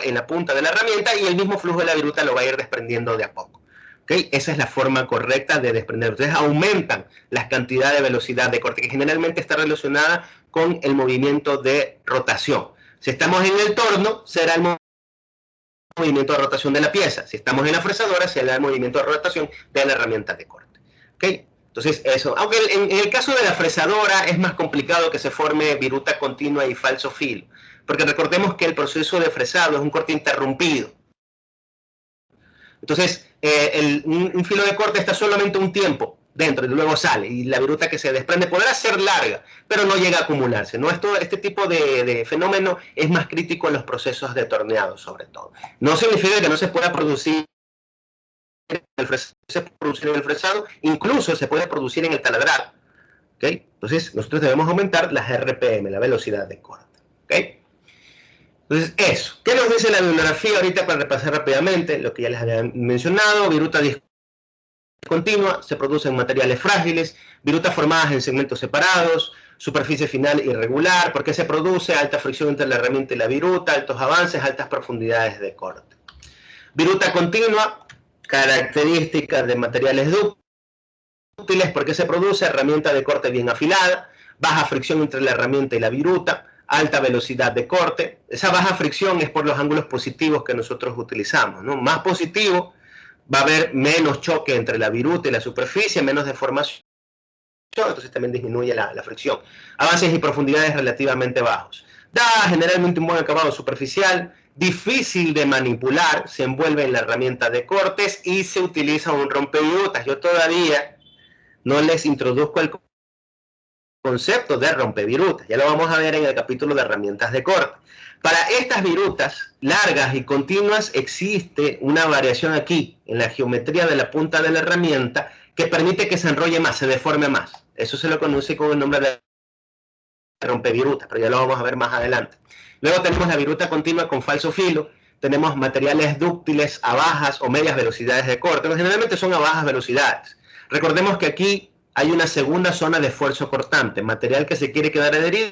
en la punta de la herramienta y el mismo flujo de la viruta lo va a ir desprendiendo de a poco. ¿Okay? Esa es la forma correcta de desprender. Entonces aumentan las cantidades de velocidad de corte, que generalmente está relacionada con el movimiento de rotación. Si estamos en el torno, será el movimiento de rotación de la pieza. Si estamos en la fresadora, será el movimiento de rotación de la herramienta de corte. ¿Okay? Entonces, eso. Aunque en el caso de la fresadora es más complicado que se forme viruta continua y falso filo. Porque recordemos que el proceso de fresado es un corte interrumpido. Entonces, un filo de corte está solamente un tiempo dentro y luego sale. Y la viruta que se desprende podrá ser larga, pero no llega a acumularse, ¿no? Este tipo de fenómeno es más crítico en los procesos de torneado, sobre todo. No significa que no se pueda producir en el fresado, incluso se puede producir en el taladrado. ¿Okay? Entonces, nosotros debemos aumentar las RPM, la velocidad de corte. ¿Okay? Entonces, eso. ¿Qué nos dice la bibliografía ahorita para repasar rápidamente? Lo que ya les había mencionado, viruta discontinua, se producen materiales frágiles, virutas formadas en segmentos separados, superficie final irregular, porque se produce alta fricción entre la herramienta y la viruta, altos avances, altas profundidades de corte. Viruta continua, características de materiales dúctiles, porque se produce herramienta de corte bien afilada, baja fricción entre la herramienta y la viruta, alta velocidad de corte. Esa baja fricción es por los ángulos positivos que nosotros utilizamos, ¿no? Más positivo, va a haber menos choque entre la viruta y la superficie, menos deformación, entonces también disminuye la fricción. Avances y profundidades relativamente bajos. Da generalmente un buen acabado superficial, difícil de manipular, se envuelve en la herramienta de cortes y se utiliza un rompevirutas. Yo todavía no les introduzco el concepto de rompevirutas, ya lo vamos a ver en el capítulo de herramientas de corte. Para estas virutas largas y continuas existe una variación aquí en la geometría de la punta de la herramienta que permite que se enrolle más, se deforme más. Eso se lo conoce con el nombre de rompevirutas, pero ya lo vamos a ver más adelante. Luego tenemos la viruta continua con falso filo, tenemos materiales dúctiles a bajas o medias velocidades de corte, pero generalmente son a bajas velocidades. Recordemos que aquí hay una segunda zona de esfuerzo cortante, material que se quiere quedar adherido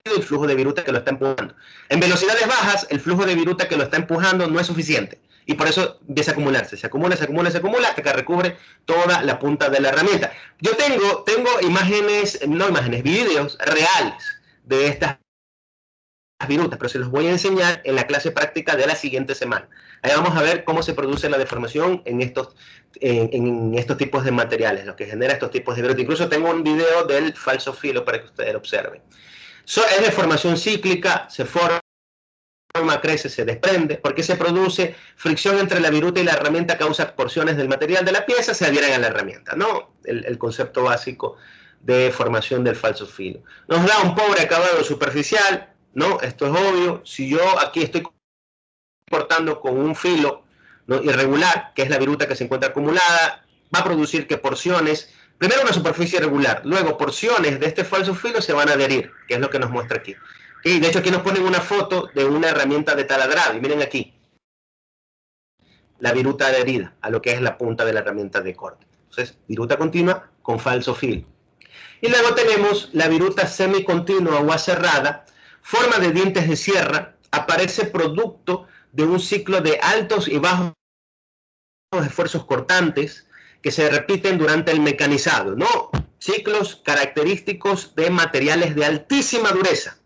y el flujo de viruta que lo está empujando. En velocidades bajas, el flujo de viruta que lo está empujando no es suficiente y por eso empieza a acumularse, se acumula hasta que recubre toda la punta de la herramienta. Yo tengo vídeos reales de estas virutas, pero se los voy a enseñar en la clase práctica de la siguiente semana. Ahí vamos a ver cómo se produce la deformación en estos tipos de materiales, lo que genera estos tipos de virutas. Incluso tengo un video del falso filo para que ustedes lo observen. Es deformación cíclica, se forma, crece, se desprende, porque se produce fricción entre la viruta y la herramienta, causa porciones del material de la pieza se adhieren a la herramienta, ¿no? El concepto básico de formación del falso filo. Nos da un pobre acabado superficial, ¿no? Esto es obvio. Si yo aquí estoy cortando con un filo, ¿no?, irregular, que es la viruta que se encuentra acumulada, va a producir que porciones, primero una superficie irregular, luego porciones de este falso filo se van a adherir, que es lo que nos muestra aquí. Y de hecho aquí nos ponen una foto de una herramienta de taladrado, y miren aquí, la viruta adherida a lo que es la punta de la herramienta de corte. Entonces, viruta continua con falso filo. Y luego tenemos la viruta semicontinua o aserrada, forma de dientes de sierra, aparece producto de un ciclo de altos y bajos esfuerzos cortantes que se repiten durante el mecanizado, ¿no? Ciclos característicos de materiales de altísima dureza.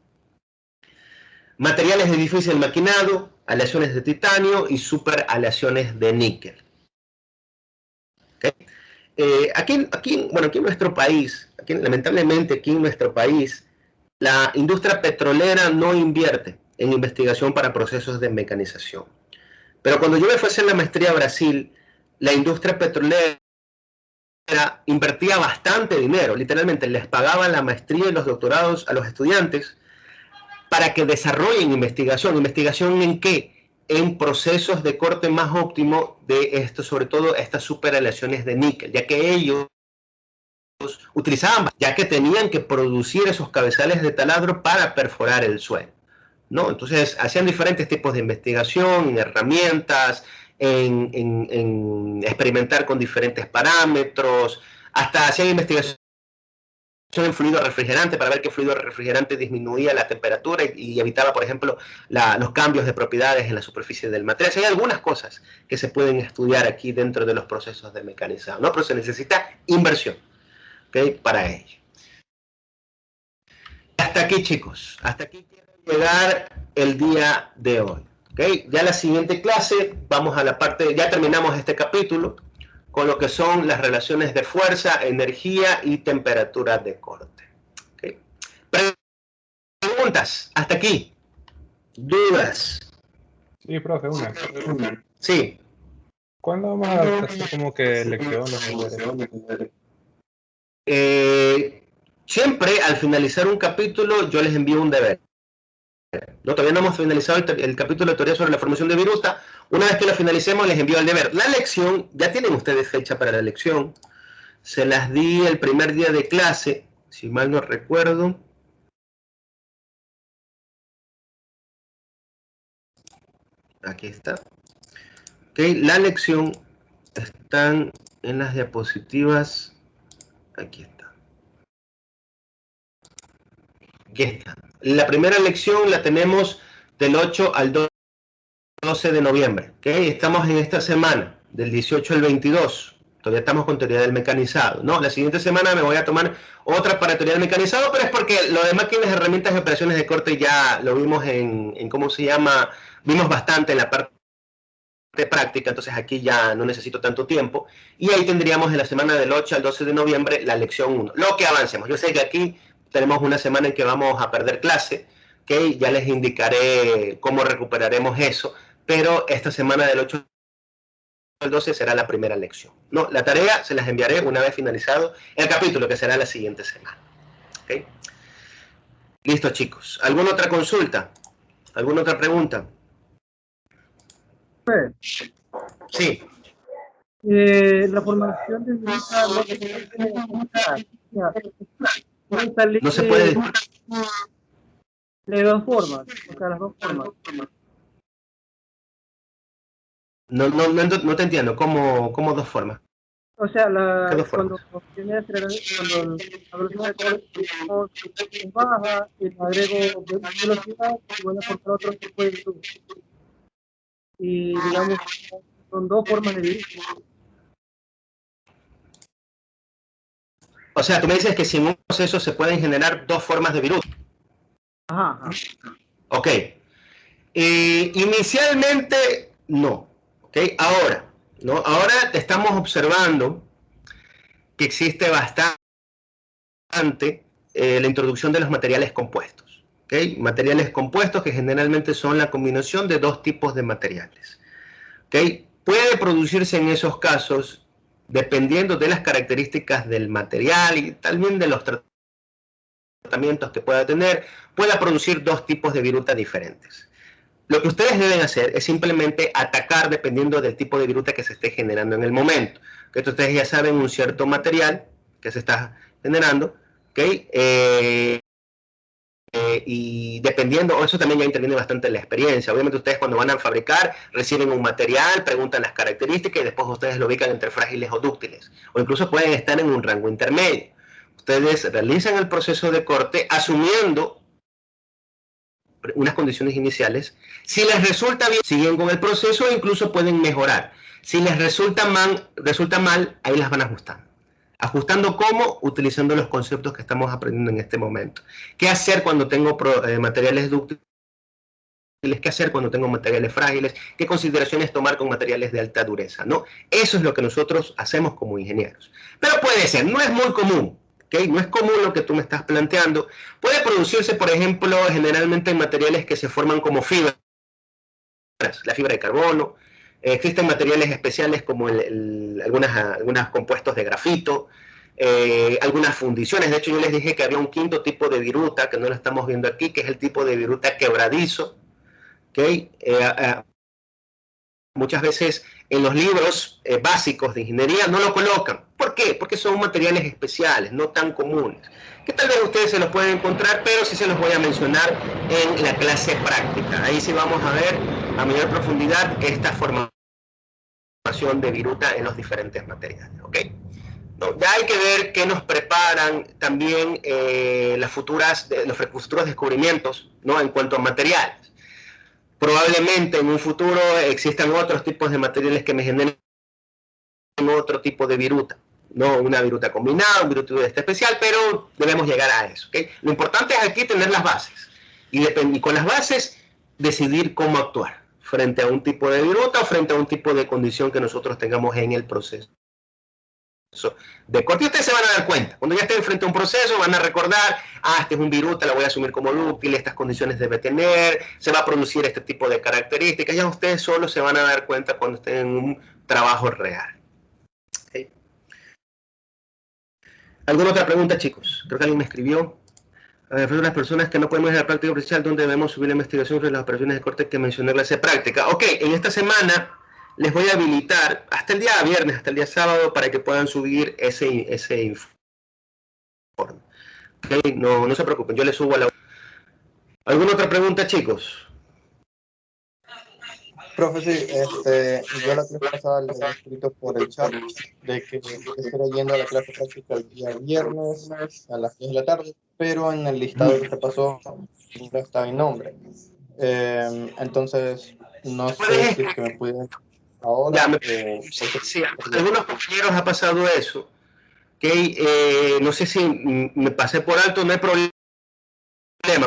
Materiales de difícil maquinado, aleaciones de titanio y superaleaciones de níquel. ¿Okay? Aquí en nuestro país, lamentablemente aquí en nuestro país, la industria petrolera no invierte en investigación para procesos de mecanización. Pero cuando yo me fui a hacer la maestría a Brasil, la industria petrolera invertía bastante dinero, literalmente les pagaban la maestría y los doctorados a los estudiantes para que desarrollen investigación. ¿Investigación en qué? En procesos de corte más óptimo de esto, sobre todo estas superaleaciones de níquel, ya que ellos utilizaban, ya que tenían que producir esos cabezales de taladro para perforar el suelo, ¿no? Entonces hacían diferentes tipos de investigación, en herramientas, en experimentar con diferentes parámetros, hasta hacían investigación en fluido refrigerante para ver qué fluido refrigerante disminuía la temperatura y evitaba, por ejemplo, los cambios de propiedades en la superficie del material. O sea, hay algunas cosas que se pueden estudiar aquí dentro de los procesos de mecanizado, ¿no? Pero se necesita inversión, ¿okay?, para ello. Hasta aquí, chicos. Hasta aquí quiero llegar el día de hoy. ¿Okay? Ya la siguiente clase, vamos a la parte, ya terminamos este capítulo con lo que son las relaciones de fuerza, energía y temperatura de corte. ¿Okay? Preguntas, hasta aquí. ¿Dudas? Sí, profe, una. Sí. ¿Cuándo vamos a hacer como que lección? Siempre al finalizar un capítulo yo les envío un deber. No, todavía no hemos finalizado el capítulo de teoría sobre la formación de viruta. Una vez que lo finalicemos les envío el deber. La lección, ya tienen ustedes fecha para la lección. Se las di el primer día de clase, si mal no recuerdo. Aquí está. Okay, la lección están en las diapositivas. Aquí está. Aquí está. La primera lección la tenemos del 8 al 12 de noviembre. ¿Okay? Estamos en esta semana, del 18 al 22. Todavía estamos con teoría del mecanizado, ¿no? La siguiente semana me voy a tomar otra para teoría del mecanizado, pero es porque lo de máquinas, herramientas y operaciones de corte ya lo vimos en ¿cómo se llama? Vimos bastante en la parte práctica, entonces aquí ya no necesito tanto tiempo. Y ahí tendríamos en la semana del 8 al 12 de noviembre la lección 1. Lo que avancemos. Yo sé que aquí tenemos una semana en que vamos a perder clase, ¿ok? Ya les indicaré cómo recuperaremos eso, pero esta semana del 8 al 12 será la primera lección. No, la tarea se las enviaré una vez finalizado el capítulo, que será la siguiente semana. ¿Ok? Listo, chicos. ¿Alguna otra consulta? ¿Alguna otra pregunta? Sí. La formación de Visa No se puede. de dos formas, o sea, las dos formas. No te entiendo. ¿Cómo dos formas? O sea, ¿Qué dos cuando formas? tiene cuando la velocidad de corte es baja y le agrego velocidad, y voy a aportar otro tipo de virtud. Y digamos, son dos formas de vivir. O sea, tú me dices que sin un proceso se pueden generar dos formas de virus. Ajá, ajá. Ok. Inicialmente, no. Ok. Ahora, ¿no? Ahora estamos observando que existe bastante la introducción de los materiales compuestos. ¿Okay? Materiales compuestos que generalmente son la combinación de dos tipos de materiales. ¿Okay? Puede producirse en esos casos, dependiendo de las características del material y también de los tratamientos que pueda tener, pueda producir dos tipos de viruta diferentes. Lo que ustedes deben hacer es simplemente atacar dependiendo del tipo de viruta que se esté generando en el momento. Que ustedes ya saben un cierto material que se está generando, ¿okay? Y dependiendo, eso también ya interviene bastante en la experiencia. Obviamente ustedes cuando van a fabricar reciben un material, preguntan las características y después ustedes lo ubican entre frágiles o dúctiles. O incluso pueden estar en un rango intermedio. Ustedes realizan el proceso de corte asumiendo unas condiciones iniciales. Si les resulta bien, siguen con el proceso e incluso pueden mejorar. Si les resulta mal, ahí las van ajustando. ¿Ajustando cómo? Utilizando los conceptos que estamos aprendiendo en este momento. ¿Qué hacer cuando tengo materiales dúctiles? ¿Qué hacer cuando tengo materiales frágiles? ¿Qué consideraciones tomar con materiales de alta dureza? ¿No? Eso es lo que nosotros hacemos como ingenieros. Pero puede ser, no es muy común. ¿Okay? No es común lo que tú me estás planteando. Puede producirse, por ejemplo, generalmente en materiales que se forman como fibras, la fibra de carbono. Existen materiales especiales como algunos compuestos de grafito, algunas fundiciones. De hecho, yo les dije que había un quinto tipo de viruta, que no lo estamos viendo aquí, que es el tipo de viruta quebradizo. ¿Okay? Muchas veces en los libros básicos de ingeniería no lo colocan. ¿Por qué? Porque son materiales especiales, no tan comunes, que tal vez ustedes se los pueden encontrar, pero sí se los voy a mencionar en la clase práctica. Ahí sí vamos a ver a mayor profundidad esta formación de viruta en los diferentes materiales. ¿Okay? No, ya hay que ver qué nos preparan también los futuros descubrimientos, ¿no? En cuanto a materiales. Probablemente en un futuro existan otros tipos de materiales que me generen otro tipo de viruta, no una viruta combinada, un viruta especial, pero debemos llegar a eso. ¿Okay? Lo importante es aquí tener las bases y con las bases decidir cómo actuar frente a un tipo de viruta o frente a un tipo de condición que nosotros tengamos en el proceso de corte. Y ustedes se van a dar cuenta, cuando ya estén frente a un proceso van a recordar, este es un viruta, lo voy a asumir como dúctil, estas condiciones debe tener, se va a producir este tipo de características, ya ustedes solo se van a dar cuenta cuando estén en un trabajo real. ¿Okay? ¿Alguna otra pregunta, chicos? Creo que alguien me escribió. Las personas que no podemos ir a la práctica oficial, ¿dónde debemos subir la investigación sobre las operaciones de corte que mencioné en la clase práctica? Ok, en esta semana les voy a habilitar hasta el día viernes, hasta el día sábado, para que puedan subir ese informe. Okay, no se preocupen, yo les subo a la... ¿Alguna otra pregunta, chicos? Profe, sí, yo la clase pasada le había escrito por el chat de que estaría yendo a la clase práctica el día viernes a las 6 de la tarde, pero en el listado que se pasó no está mi nombre. Entonces, no sé si es que me pueden... ahora. Ya, sí, a algunos compañeros ha pasado eso. ¿Okay? No sé si me pasé por alto, no hay problema.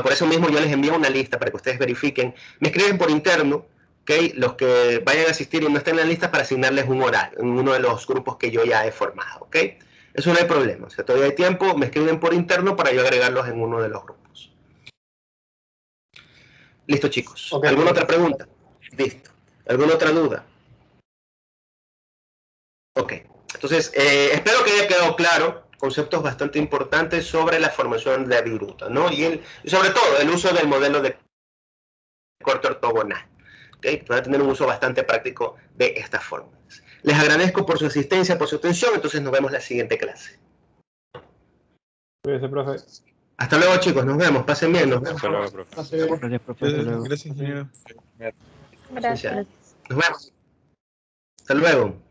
Por eso mismo yo les envío una lista para que ustedes verifiquen. Me escriben por interno, ¿okay? Los que vayan a asistir y no estén en la lista para asignarles un horario en uno de los grupos que yo ya he formado. ¿Okay? Eso no hay problema. O sea, todavía hay tiempo, me escriben por interno para yo agregarlos en uno de los grupos. Listo, chicos. Okay. ¿Alguna otra pregunta? Listo. ¿Alguna otra duda? Ok. Entonces, espero que haya quedado claro conceptos bastante importantes sobre la formación de viruta, ¿no? Y sobre todo el uso del modelo de corte ortogonal. ¿Okay? Van a tener un uso bastante práctico de estas fórmulas. Les agradezco por su asistencia, por su atención. Entonces nos vemos en la siguiente clase. Cuídese, profe. Hasta luego, chicos. Nos vemos. Pasen bien. Nos vemos. Hasta luego, profe. Gracias, profe. Hasta luego. Gracias, ingeniero. Gracias. Nos vemos. Hasta luego.